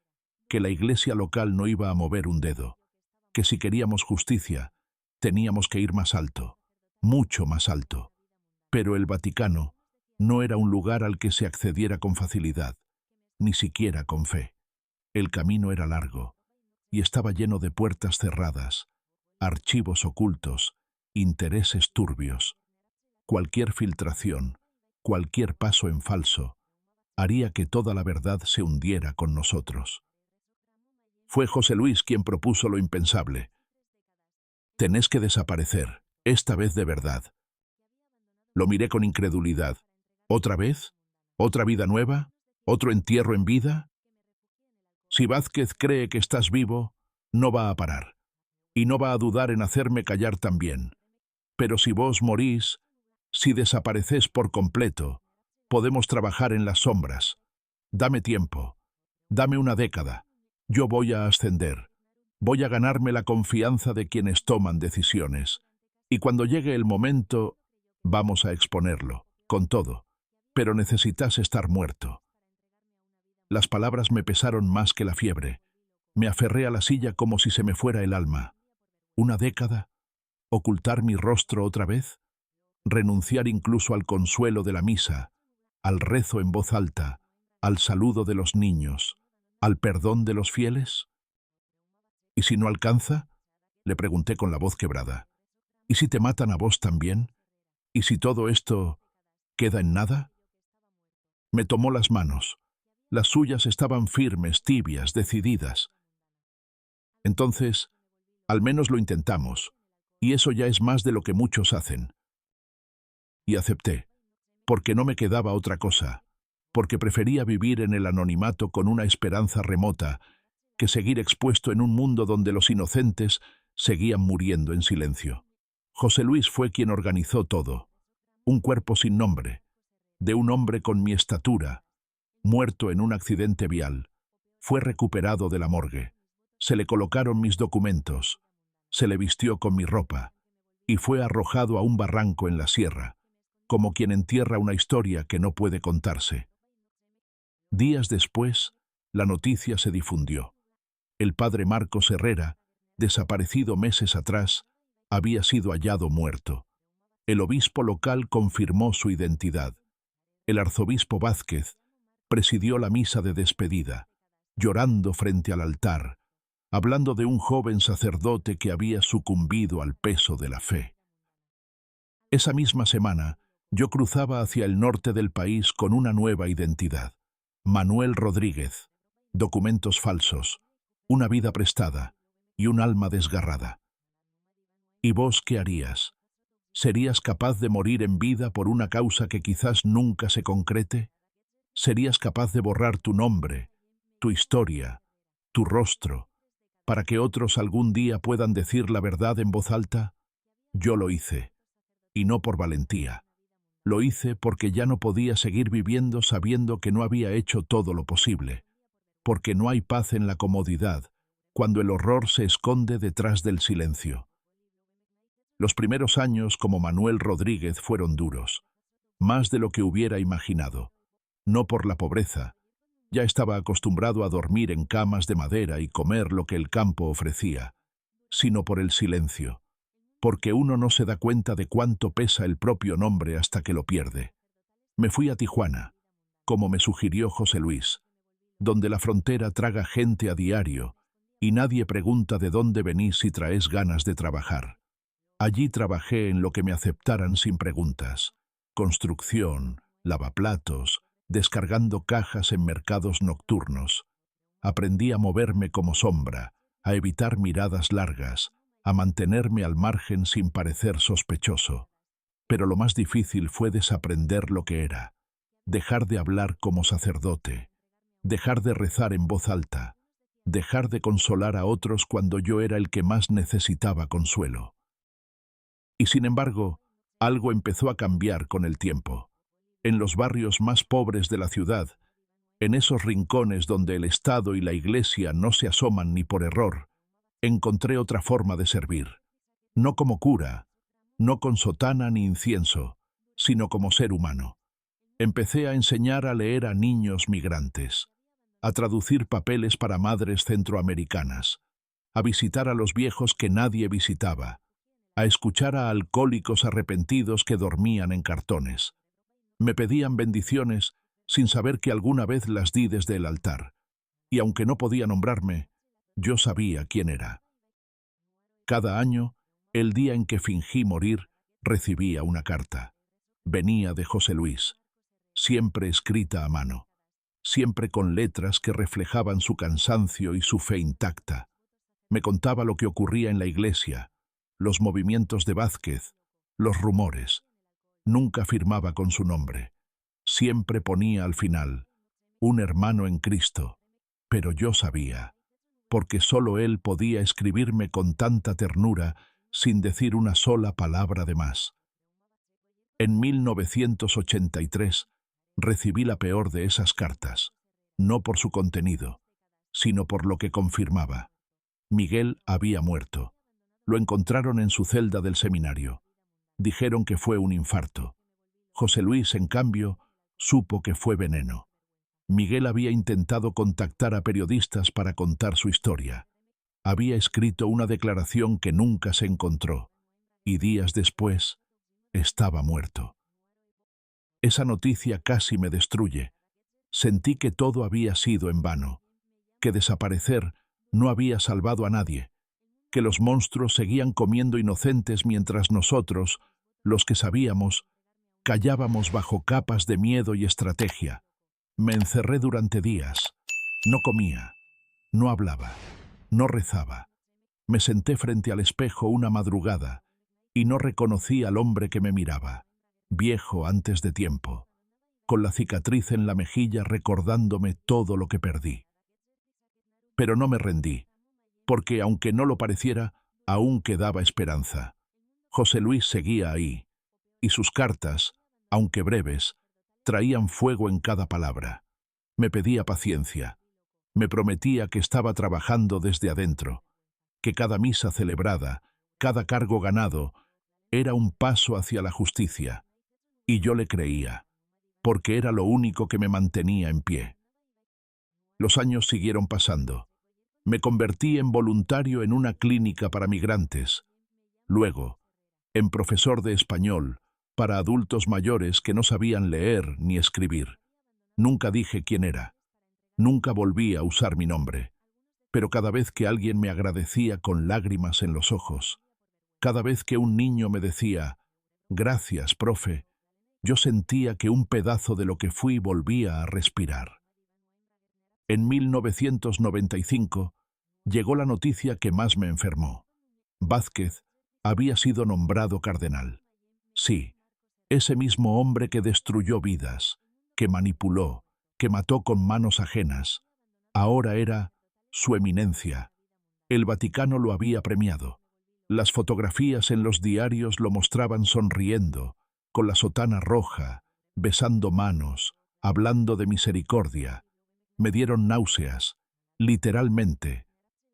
que la iglesia local no iba a mover un dedo, que si queríamos justicia, teníamos que ir más alto, mucho más alto. Pero el Vaticano no era un lugar al que se accediera con facilidad, ni siquiera con fe. El camino era largo, y estaba lleno de puertas cerradas, archivos ocultos, intereses turbios. Cualquier filtración, cualquier paso en falso, haría que toda la verdad se hundiera con nosotros. Fue José Luis quien propuso lo impensable. «Tenés que desaparecer, esta vez de verdad». Lo miré con incredulidad. ¿Otra vez? ¿Otra vida nueva? ¿Otro entierro en vida? Si Vázquez cree que estás vivo, no va a parar, y no va a dudar en hacerme callar también. Pero si vos morís, si desaparecés por completo, podemos trabajar en las sombras. Dame tiempo, dame una década. Yo voy a ascender. Voy a ganarme la confianza de quienes toman decisiones. Y cuando llegue el momento, vamos a exponerlo, con todo. Pero necesitas estar muerto. Las palabras me pesaron más que la fiebre. Me aferré a la silla como si se me fuera el alma. ¿Una década? ¿Ocultar mi rostro otra vez? ¿Renunciar incluso al consuelo de la misa, al rezo en voz alta, al saludo de los niños, al perdón de los fieles? ¿Y si no alcanza?, le pregunté con la voz quebrada. ¿Y si te matan a vos también? ¿Y si todo esto queda en nada? Me tomó las manos. Las suyas estaban firmes, tibias, decididas. Entonces, al menos lo intentamos, y eso ya es más de lo que muchos hacen. Y acepté, porque no me quedaba otra cosa, porque prefería vivir en el anonimato con una esperanza remota que seguir expuesto en un mundo donde los inocentes seguían muriendo en silencio. José Luis fue quien organizó todo. Un cuerpo sin nombre, de un hombre con mi estatura, muerto en un accidente vial, fue recuperado de la morgue. Se le colocaron mis documentos, se le vistió con mi ropa, y fue arrojado a un barranco en la sierra, como quien entierra una historia que no puede contarse. Días después, La noticia se difundió. El padre Marcos Herrera, desaparecido meses atrás, había sido hallado muerto. El obispo local confirmó su identidad. El arzobispo Vázquez presidió la misa de despedida, llorando frente al altar, hablando de un joven sacerdote que había sucumbido al peso de la fe. Esa misma semana, yo cruzaba hacia el norte del país con una nueva identidad. Manuel Rodríguez, documentos falsos, una vida prestada y un alma desgarrada. ¿Y vos qué harías? ¿Serías capaz de morir en vida por una causa que quizás nunca se concrete? ¿Serías capaz de borrar tu nombre, tu historia, tu rostro, para que otros algún día puedan decir la verdad en voz alta? Yo lo hice, y no por valentía. Lo hice porque ya no podía seguir viviendo sabiendo que no había hecho todo lo posible, porque no hay paz en la comodidad, cuando el horror se esconde detrás del silencio. Los primeros años como Manuel Rodríguez fueron duros, más de lo que hubiera imaginado. No por la pobreza, ya estaba acostumbrado a dormir en camas de madera y comer lo que el campo ofrecía, sino por el silencio, porque uno no se da cuenta de cuánto pesa el propio nombre hasta que lo pierde. Me fui a Tijuana, como me sugirió José Luis, donde la frontera traga gente a diario y nadie pregunta de dónde venís si traes ganas de trabajar. Allí trabajé en lo que me aceptaran sin preguntas: construcción, lavaplatos, descargando cajas en mercados nocturnos. Aprendí a moverme como sombra, a evitar miradas largas, a mantenerme al margen sin parecer sospechoso. Pero lo más difícil fue desaprender lo que era, dejar de hablar como sacerdote, dejar de rezar en voz alta, dejar de consolar a otros cuando yo era el que más necesitaba consuelo. Y sin embargo, algo empezó a cambiar con el tiempo. En los barrios más pobres de la ciudad, en esos rincones donde el Estado y la Iglesia no se asoman ni por error, encontré otra forma de servir. No como cura, no con sotana ni incienso, sino como ser humano. Empecé a enseñar a leer a niños migrantes, a traducir papeles para madres centroamericanas, a visitar a los viejos que nadie visitaba, a escuchar a alcohólicos arrepentidos que dormían en cartones. Me pedían bendiciones sin saber que alguna vez las di desde el altar, y aunque no podía nombrarme, yo sabía quién era. Cada año, el día en que fingí morir, recibía una carta. Venía de José Luis, siempre escrita a mano, siempre con letras que reflejaban su cansancio y su fe intacta. Me contaba lo que ocurría en la iglesia, los movimientos de Vázquez, los rumores. Nunca firmaba con su nombre. Siempre ponía al final, un hermano en Cristo. Pero yo sabía, porque solo él podía escribirme con tanta ternura sin decir una sola palabra de más. En 1983 recibí la peor de esas cartas, no por su contenido, sino por lo que confirmaba. Miguel había muerto. Lo encontraron en su celda del seminario. Dijeron que fue un infarto. José Luis, en cambio, supo que fue veneno. Miguel había intentado contactar a periodistas para contar su historia. Había escrito una declaración que nunca se encontró, y días después estaba muerto. Esa noticia casi me destruye. Sentí que todo había sido en vano, que desaparecer no había salvado a nadie, que los monstruos seguían comiendo inocentes mientras nosotros, los que sabíamos, callábamos bajo capas de miedo y estrategia. Me encerré durante días. No comía, no hablaba, no rezaba. Me senté frente al espejo una madrugada y no reconocí al hombre que me miraba, viejo antes de tiempo, con la cicatriz en la mejilla recordándome todo lo que perdí. Pero no me rendí, porque aunque no lo pareciera, aún quedaba esperanza. José Luis seguía ahí, y sus cartas, aunque breves, traían fuego en cada palabra. Me pedía paciencia. Me prometía que estaba trabajando desde adentro, que cada misa celebrada, cada cargo ganado, era un paso hacia la justicia. Y yo le creía, porque era lo único que me mantenía en pie. Los años siguieron pasando. Me convertí en voluntario en una clínica para migrantes. Luego, en profesor de español para adultos mayores que no sabían leer ni escribir. Nunca dije quién era. Nunca volví a usar mi nombre. Pero cada vez que alguien me agradecía con lágrimas en los ojos, cada vez que un niño me decía, «Gracias, profe», yo sentía que un pedazo de lo que fui volvía a respirar. En 1995 llegó la noticia que más me enfermó. Vázquez había sido nombrado cardenal. Sí, ese mismo hombre que destruyó vidas, que manipuló, que mató con manos ajenas, ahora era su eminencia. El Vaticano lo había premiado. Las fotografías en los diarios lo mostraban sonriendo, con la sotana roja, besando manos, hablando de misericordia. Me dieron náuseas, literalmente.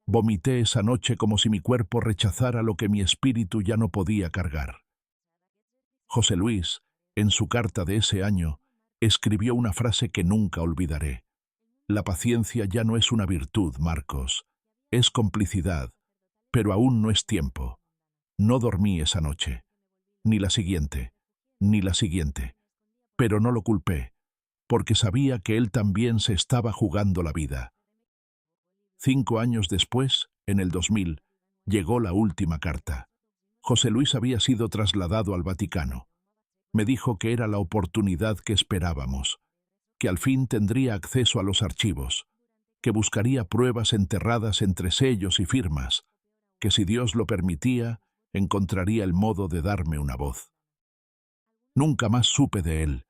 Vomité esa noche como si mi cuerpo rechazara lo que mi espíritu ya no podía cargar. José Luis, en su carta de ese año, escribió una frase que nunca olvidaré. La paciencia ya no es una virtud, Marcos. Es complicidad, pero aún no es tiempo. No dormí esa noche, ni la siguiente, ni la siguiente. Pero no lo culpé, porque sabía que él también se estaba jugando la vida. 5 años después, en el 2000, llegó la última carta. José Luis había sido trasladado al Vaticano. Me dijo que era la oportunidad que esperábamos, que al fin tendría acceso a los archivos, que buscaría pruebas enterradas entre sellos y firmas, que si Dios lo permitía, encontraría el modo de darme una voz. Nunca más supe de él.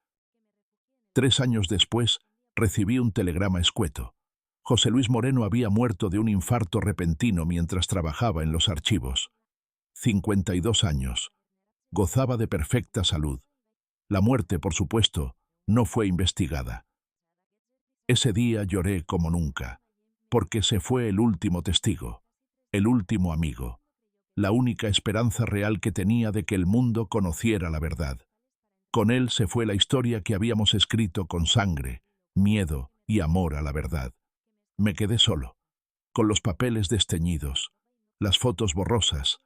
3 años después, recibí un telegrama escueto. José Luis Moreno había muerto de un infarto repentino mientras trabajaba en los archivos. 52 años. Gozaba de perfecta salud. La muerte, por supuesto, no fue investigada. Ese día lloré como nunca, porque se fue el último testigo, el último amigo, la única esperanza real que tenía de que el mundo conociera la verdad. Con él se fue la historia que habíamos escrito con sangre, miedo y amor a la verdad. Me quedé solo, con los papeles desteñidos, las fotos borrosas,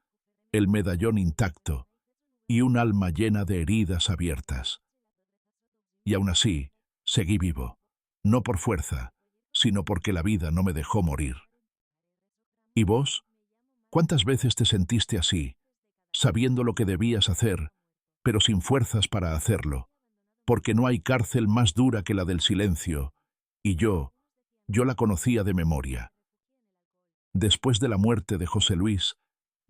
el medallón intacto y un alma llena de heridas abiertas. Y aún así, seguí vivo, no por fuerza, sino porque la vida no me dejó morir. ¿Y vos? ¿Cuántas veces te sentiste así, sabiendo lo que debías hacer, pero sin fuerzas para hacerlo? Porque no hay cárcel más dura que la del silencio, y yo la conocía de memoria. Después de la muerte de José Luis,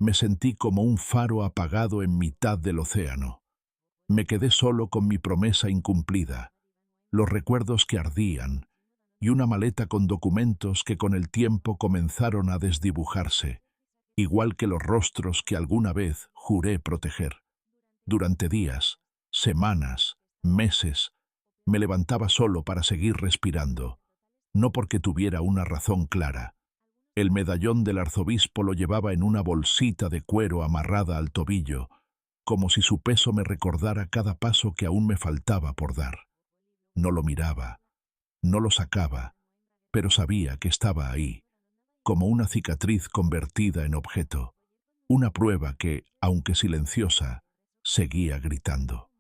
me sentí como un faro apagado en mitad del océano. Me quedé solo con mi promesa incumplida, los recuerdos que ardían, y una maleta con documentos que con el tiempo comenzaron a desdibujarse, igual que los rostros que alguna vez juré proteger. Durante días, semanas, meses, me levantaba solo para seguir respirando, no porque tuviera una razón clara. El medallón del arzobispo lo llevaba en una bolsita de cuero amarrada al tobillo, como si su peso me recordara cada paso que aún me faltaba por dar. No lo miraba, no lo sacaba, pero sabía que estaba ahí, como una cicatriz convertida en objeto, una prueba que, aunque silenciosa, seguía gritando.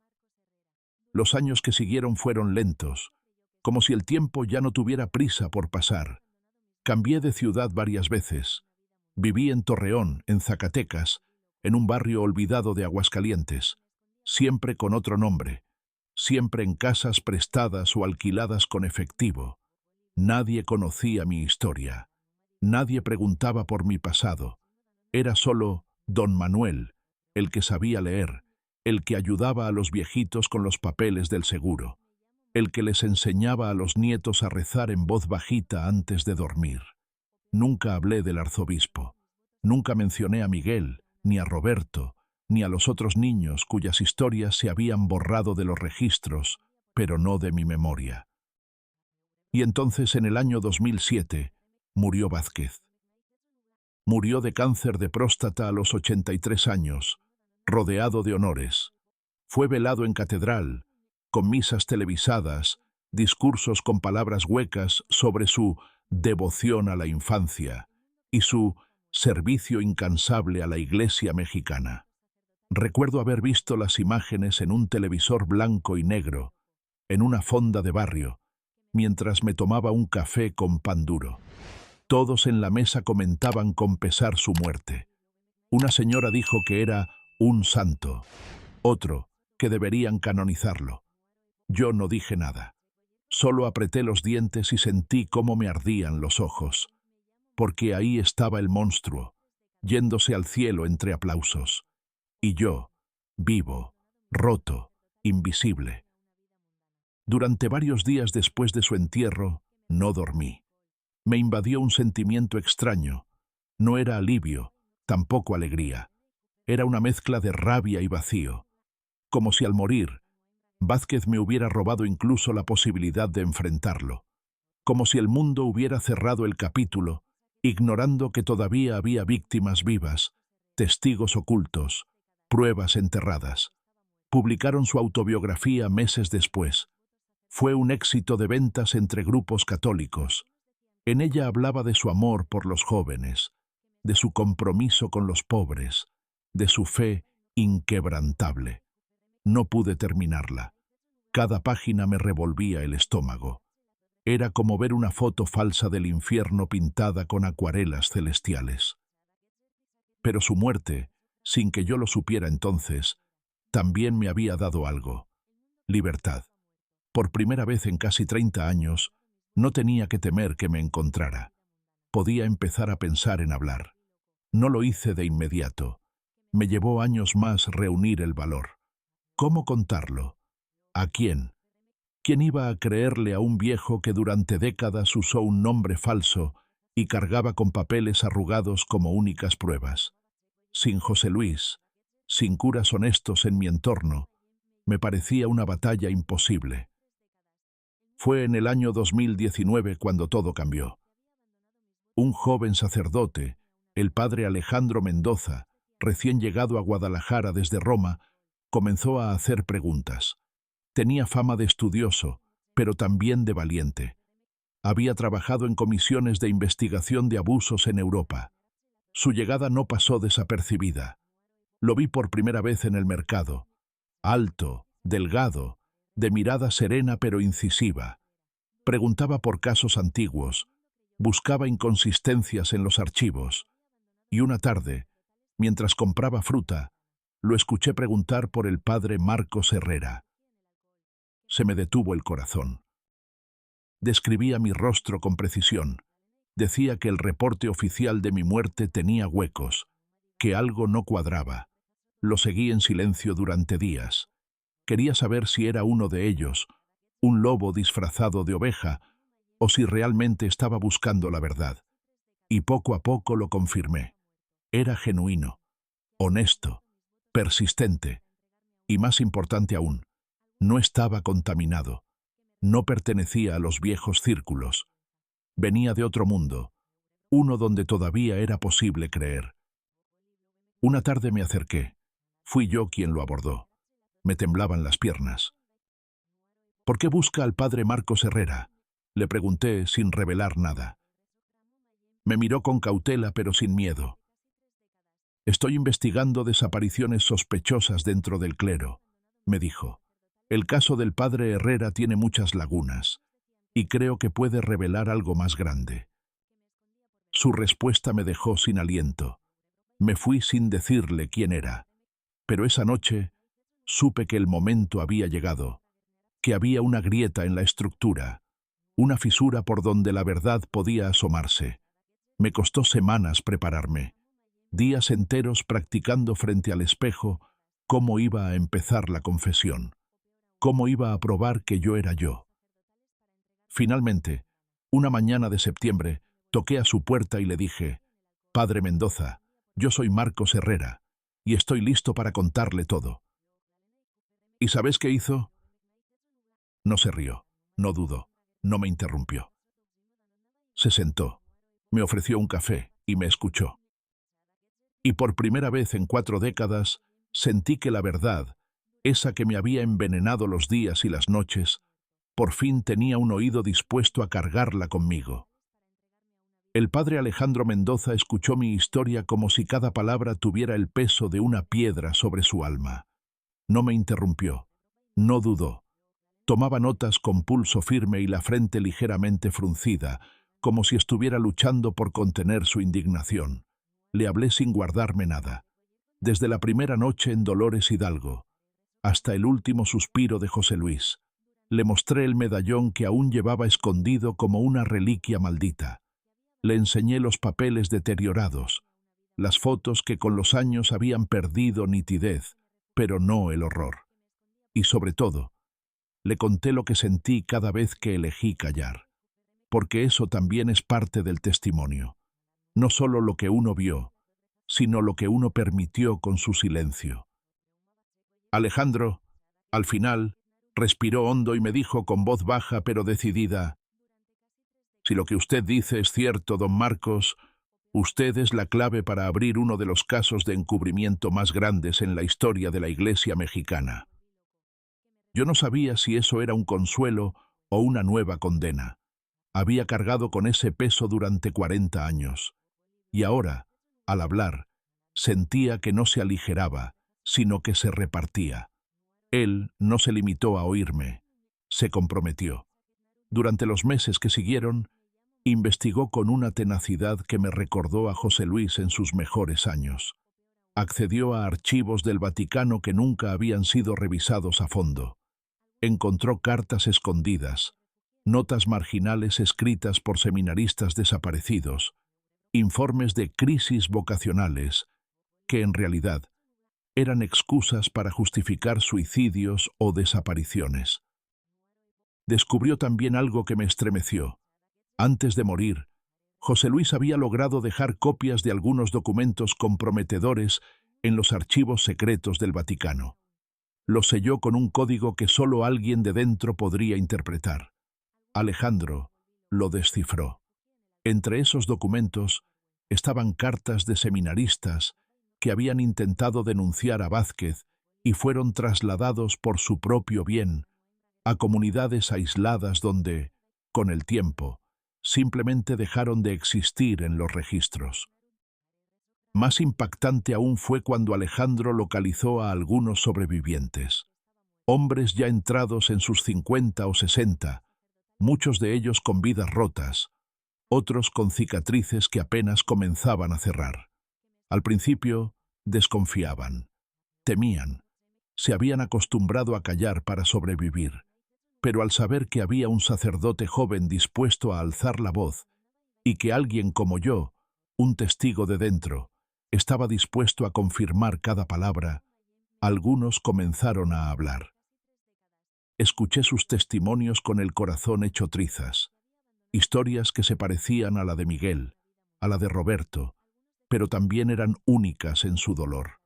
Los años que siguieron fueron lentos, como si el tiempo ya no tuviera prisa por pasar. Cambié de ciudad varias veces. Viví en Torreón, en Zacatecas, en un barrio olvidado de Aguascalientes, siempre con otro nombre, siempre en casas prestadas o alquiladas con efectivo. Nadie conocía mi historia. Nadie preguntaba por mi pasado. Era solo don Manuel, el que sabía leer, el que ayudaba a los viejitos con los papeles del seguro, el que les enseñaba a los nietos a rezar en voz bajita antes de dormir. Nunca hablé del arzobispo. Nunca mencioné a Miguel, ni a Roberto, ni a los otros niños cuyas historias se habían borrado de los registros, pero no de mi memoria. Y entonces, en el año 2007, murió Vázquez. Murió de cáncer de próstata a los 83 años, rodeado de honores. Fue velado en catedral, con misas televisadas discursos con palabras huecas sobre su devoción a la infancia y su servicio incansable a la Iglesia mexicana. Recuerdo haber visto las imágenes en un televisor blanco y negro, en una fonda de barrio, mientras me tomaba un café con pan duro. Todos en la mesa comentaban con pesar su muerte. Una señora dijo que era un santo, otro que deberían canonizarlo. Yo no dije nada. Solo apreté los dientes y sentí cómo me ardían los ojos, porque ahí estaba el monstruo, yéndose al cielo entre aplausos. Y yo, vivo, roto, invisible. Durante varios días después de su entierro, no dormí. Me invadió un sentimiento extraño. No era alivio, tampoco alegría. Era una mezcla de rabia y vacío. Como si al morir, Vázquez me hubiera robado incluso la posibilidad de enfrentarlo. Como si el mundo hubiera cerrado el capítulo, ignorando que todavía había víctimas vivas, testigos ocultos, pruebas enterradas. Publicaron su autobiografía meses después. Fue un éxito de ventas entre grupos católicos. En ella hablaba de su amor por los jóvenes, de su compromiso con los pobres, de su fe inquebrantable. No pude terminarla. Cada página me revolvía el estómago. Era como ver una foto falsa del infierno pintada con acuarelas celestiales. Pero su muerte, sin que yo lo supiera entonces, también me había dado algo: libertad. Por primera vez en casi 30 años, no tenía que temer que me encontrara. Podía empezar a pensar en hablar. No lo hice de inmediato. Me llevó años más reunir el valor. ¿Cómo contarlo? ¿A quién? ¿Quién iba a creerle a un viejo que durante décadas usó un nombre falso y cargaba con papeles arrugados como únicas pruebas? Sin José Luis, sin curas honestos en mi entorno, me parecía una batalla imposible. Fue en el año 2019 cuando todo cambió. Un joven sacerdote, el padre Alejandro Mendoza, recién llegado a Guadalajara desde Roma, comenzó a hacer preguntas. Tenía fama de estudioso, pero también de valiente. Había trabajado en comisiones de investigación de abusos en Europa. Su llegada no pasó desapercibida. Lo vi por primera vez en el mercado. Alto, delgado, de mirada serena pero incisiva. Preguntaba por casos antiguos, buscaba inconsistencias en los archivos. Y una tarde, mientras compraba fruta, lo escuché preguntar por el padre Marcos Herrera. Se me detuvo el corazón. Describía mi rostro con precisión. Decía que el reporte oficial de mi muerte tenía huecos, que algo no cuadraba. Lo seguí en silencio durante días. Quería saber si era uno de ellos, un lobo disfrazado de oveja, o si realmente estaba buscando la verdad. Y poco a poco lo confirmé. Era genuino, honesto, persistente, y más importante aún, no estaba contaminado. No pertenecía a los viejos círculos. Venía de otro mundo, uno donde todavía era posible creer. Una tarde me acerqué. Fui yo quien lo abordó. Me temblaban las piernas. ¿Por qué busca al padre Marcos Herrera?, le pregunté sin revelar nada. Me miró con cautela pero sin miedo. Estoy investigando desapariciones sospechosas dentro del clero, me dijo. El caso del padre Herrera tiene muchas lagunas, y creo que puede revelar algo más grande. Su respuesta me dejó sin aliento. Me fui sin decirle quién era, pero esa noche supe que el momento había llegado, que había una grieta en la estructura, una fisura por donde la verdad podía asomarse. Me costó semanas prepararme, días enteros practicando frente al espejo cómo iba a empezar la confesión, cómo iba a probar que yo era yo. Finalmente, una mañana de septiembre, toqué a su puerta y le dije: «Padre Mendoza, yo soy Marcos Herrera, y estoy listo para contarle todo». ¿Y sabes qué hizo? No se rió, no dudó, no me interrumpió. Se sentó, me ofreció un café y me escuchó. Y por primera vez en 4 décadas sentí que la verdad, esa que me había envenenado los días y las noches, por fin tenía un oído dispuesto a cargarla conmigo. El padre Alejandro Mendoza escuchó mi historia como si cada palabra tuviera el peso de una piedra sobre su alma. No me interrumpió, no dudó. Tomaba notas con pulso firme y la frente ligeramente fruncida, como si estuviera luchando por contener su indignación. Le hablé sin guardarme nada. Desde la primera noche en Dolores Hidalgo, hasta el último suspiro de José Luis. Le mostré el medallón que aún llevaba escondido como una reliquia maldita. Le enseñé los papeles deteriorados, las fotos que con los años habían perdido nitidez, pero no el horror. Y sobre todo, le conté lo que sentí cada vez que elegí callar, porque eso también es parte del testimonio. No solo lo que uno vio, sino lo que uno permitió con su silencio. Alejandro, al final, respiró hondo y me dijo con voz baja pero decidida: «Si lo que usted dice es cierto, don Marcos, usted es la clave para abrir uno de los casos de encubrimiento más grandes en la historia de la Iglesia mexicana». Yo no sabía si eso era un consuelo o una nueva condena. Había cargado con ese peso durante 40 años. Y ahora, al hablar, sentía que no se aligeraba, sino que se repartía. Él no se limitó a oírme, se comprometió. Durante los meses que siguieron, investigó con una tenacidad que me recordó a José Luis en sus mejores años. Accedió a archivos del Vaticano que nunca habían sido revisados a fondo. Encontró cartas escondidas, notas marginales escritas por seminaristas desaparecidos, informes de crisis vocacionales, que en realidad eran excusas para justificar suicidios o desapariciones. Descubrió también algo que me estremeció. Antes de morir, José Luis había logrado dejar copias de algunos documentos comprometedores en los archivos secretos del Vaticano. Los selló con un código que solo alguien de dentro podría interpretar. Alejandro lo descifró. Entre esos documentos estaban cartas de seminaristas que habían intentado denunciar a Vázquez y fueron trasladados por su propio bien a comunidades aisladas donde, con el tiempo, simplemente dejaron de existir en los registros. Más impactante aún fue cuando Alejandro localizó a algunos sobrevivientes. Hombres ya entrados en sus 50 o 60, muchos de ellos con vidas rotas, otros con cicatrices que apenas comenzaban a cerrar. Al principio, desconfiaban, temían, se habían acostumbrado a callar para sobrevivir. Pero al saber que había un sacerdote joven dispuesto a alzar la voz y que alguien como yo, un testigo de dentro, estaba dispuesto a confirmar cada palabra, algunos comenzaron a hablar. Escuché sus testimonios con el corazón hecho trizas, historias que se parecían a la de Miguel, a la de Roberto, pero también eran únicas en su dolor.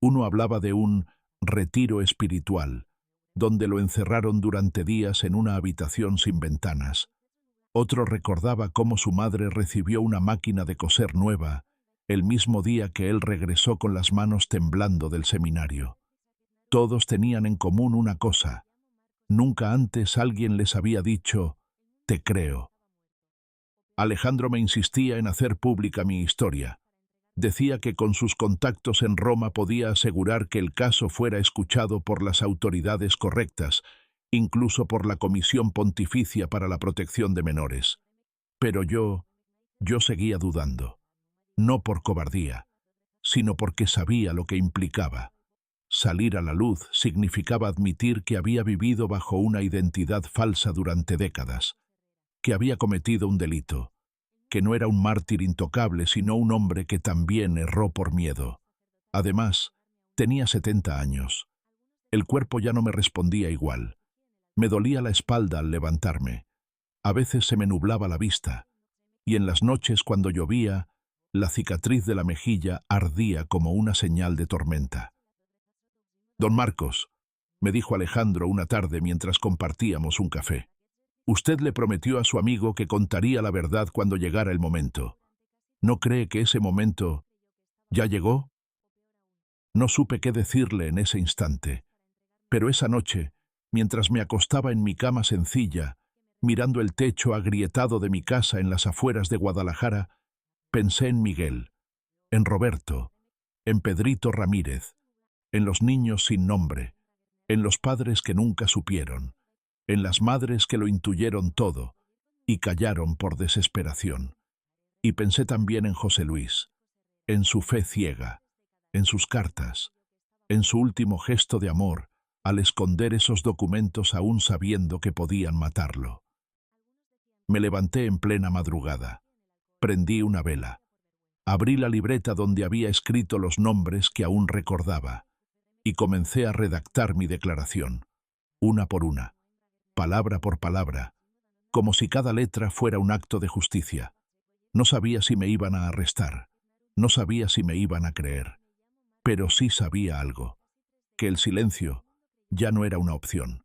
Uno hablaba de un retiro espiritual, donde lo encerraron durante días en una habitación sin ventanas. Otro recordaba cómo su madre recibió una máquina de coser nueva el mismo día que él regresó con las manos temblando del seminario. Todos tenían en común una cosa: nunca antes alguien les había dicho «te creo». Alejandro me insistía en hacer pública mi historia. Decía que con sus contactos en Roma podía asegurar que el caso fuera escuchado por las autoridades correctas, incluso por la Comisión Pontificia para la Protección de Menores. Pero yo seguía dudando. No por cobardía, sino porque sabía lo que implicaba. Salir a la luz significaba admitir que había vivido bajo una identidad falsa durante décadas, que había cometido un delito, que no era un mártir intocable, sino un hombre que también erró por miedo. Además, tenía 70 años. El cuerpo ya no me respondía igual. Me dolía la espalda al levantarme. A veces se me nublaba la vista, y en las noches cuando llovía, la cicatriz de la mejilla ardía como una señal de tormenta. «Don Marcos», me dijo Alejandro una tarde mientras compartíamos un café, «usted le prometió a su amigo que contaría la verdad cuando llegara el momento. ¿No cree que ese momento ya llegó?» No supe qué decirle en ese instante, pero esa noche, Mientras me acostaba en mi cama sencilla, mirando el techo agrietado de mi casa en las afueras de Guadalajara, pensé en Miguel, en Roberto, en Pedrito Ramírez, en los niños sin nombre, en los padres que nunca supieron, en las madres que lo intuyeron todo y callaron por desesperación. Y pensé también en José Luis, en su fe ciega, en sus cartas, en su último gesto de amor al esconder esos documentos aún sabiendo que podían matarlo. Me levanté en plena madrugada, prendí una vela, abrí la libreta donde había escrito los nombres que aún recordaba y comencé a redactar mi declaración, una por una, palabra por palabra, como si cada letra fuera un acto de justicia. No sabía si me iban a arrestar, no sabía si me iban a creer, pero sí sabía algo, que el silencio ya no era una opción.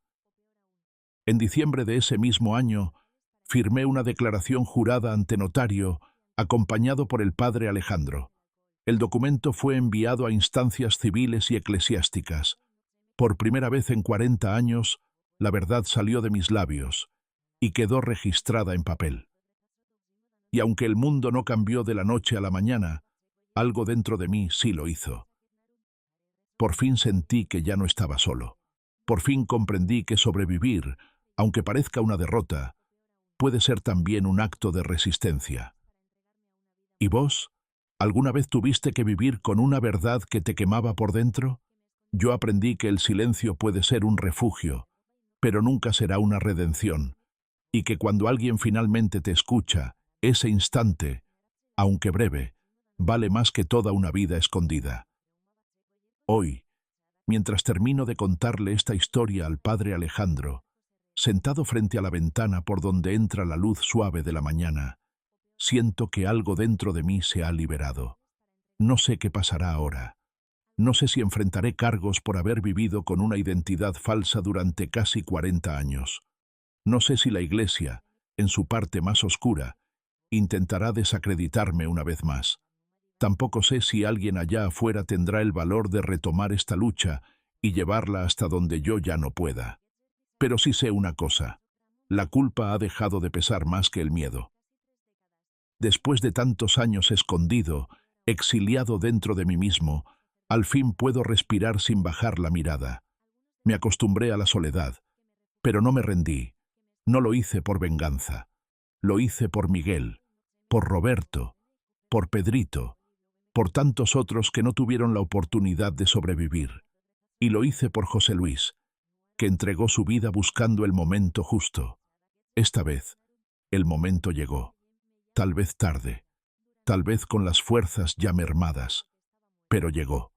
En diciembre de ese mismo año, firmé una declaración jurada ante notario, acompañado por el padre Alejandro. El documento fue enviado a instancias civiles y eclesiásticas. Por primera vez en 40 años, la verdad salió de mis labios y quedó registrada en papel. Y aunque el mundo no cambió de la noche a la mañana, algo dentro de mí sí lo hizo. Por fin sentí que ya no estaba solo. Por fin comprendí que sobrevivir, aunque parezca una derrota, puede ser también un acto de resistencia. ¿Y vos? ¿Alguna vez tuviste que vivir con una verdad que te quemaba por dentro? Yo aprendí que el silencio puede ser un refugio, pero nunca será una redención, y que cuando alguien finalmente te escucha, ese instante, aunque breve, vale más que toda una vida escondida. Hoy, mientras termino de contarle esta historia al padre Alejandro, sentado frente a la ventana por donde entra la luz suave de la mañana, siento que algo dentro de mí se ha liberado. No sé qué pasará ahora. No sé si enfrentaré cargos por haber vivido con una identidad falsa durante casi 40 años. No sé si la Iglesia, en su parte más oscura, intentará desacreditarme una vez más. Tampoco sé si alguien allá afuera tendrá el valor de retomar esta lucha y llevarla hasta donde yo ya no pueda. Pero sí sé una cosa: la culpa ha dejado de pesar más que el miedo. Después de tantos años escondido, exiliado dentro de mí mismo, al fin puedo respirar sin bajar la mirada. Me acostumbré a la soledad, pero no me rendí. No lo hice por venganza. Lo hice por Miguel, por Roberto, por Pedrito, por tantos otros que no tuvieron la oportunidad de sobrevivir. Y lo hice por José Luis, que entregó su vida buscando el momento justo. Esta vez, el momento llegó. Tal vez tarde, tal vez con las fuerzas ya mermadas, pero llegó.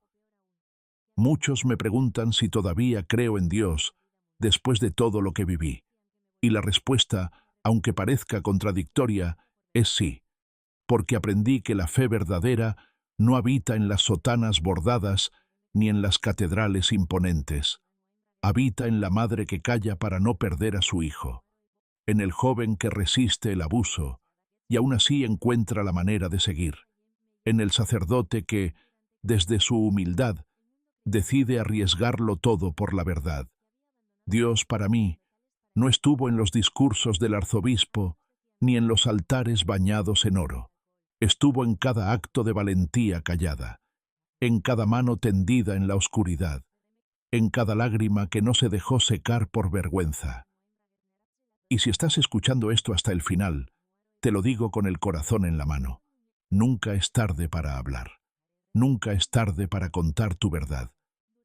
Muchos me preguntan si todavía creo en Dios después de todo lo que viví. Y la respuesta, aunque parezca contradictoria, es sí, porque aprendí que la fe verdadera no habita en las sotanas bordadas ni en las catedrales imponentes. Habita en la madre que calla para no perder a su hijo, en el joven que resiste el abuso y aún así encuentra la manera de seguir, en el sacerdote que, desde su humildad, decide arriesgarlo todo por la verdad. Dios, para mí, no estuvo en los discursos del arzobispo ni en los altares bañados en oro. Estuvo en cada acto de valentía callada, en cada mano tendida en la oscuridad, en cada lágrima que no se dejó secar por vergüenza. Y si estás escuchando esto hasta el final, te lo digo con el corazón en la mano: nunca es tarde para hablar. Nunca es tarde para contar tu verdad.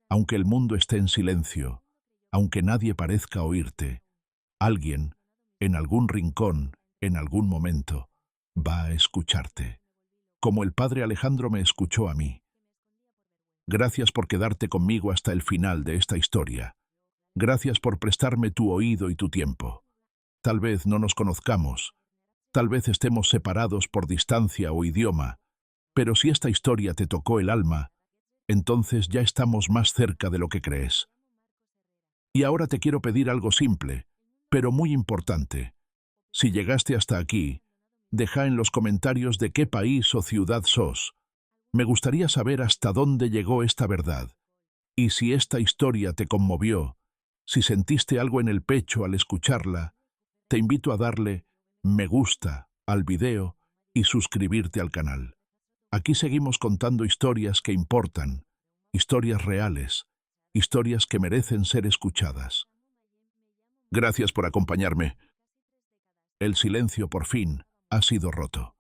Aunque el mundo esté en silencio, aunque nadie parezca oírte, alguien, en algún rincón, en algún momento, va a escucharte. Como el padre Alejandro me escuchó a mí. Gracias por quedarte conmigo hasta el final de esta historia. Gracias por prestarme tu oído y tu tiempo. Tal vez no nos conozcamos, tal vez estemos separados por distancia o idioma, pero si esta historia te tocó el alma, entonces ya estamos más cerca de lo que crees. Y ahora te quiero pedir algo simple, pero muy importante. Si llegaste hasta aquí, deja en los comentarios de qué país o ciudad sos. Me gustaría saber hasta dónde llegó esta verdad. Y si esta historia te conmovió, Si sentiste algo en el pecho al escucharla, te invito a darle me gusta al video y suscribirte al canal. Aquí seguimos contando historias que importan, historias reales, historias que merecen ser escuchadas. Gracias por acompañarme. El silencio por fin ha sido roto.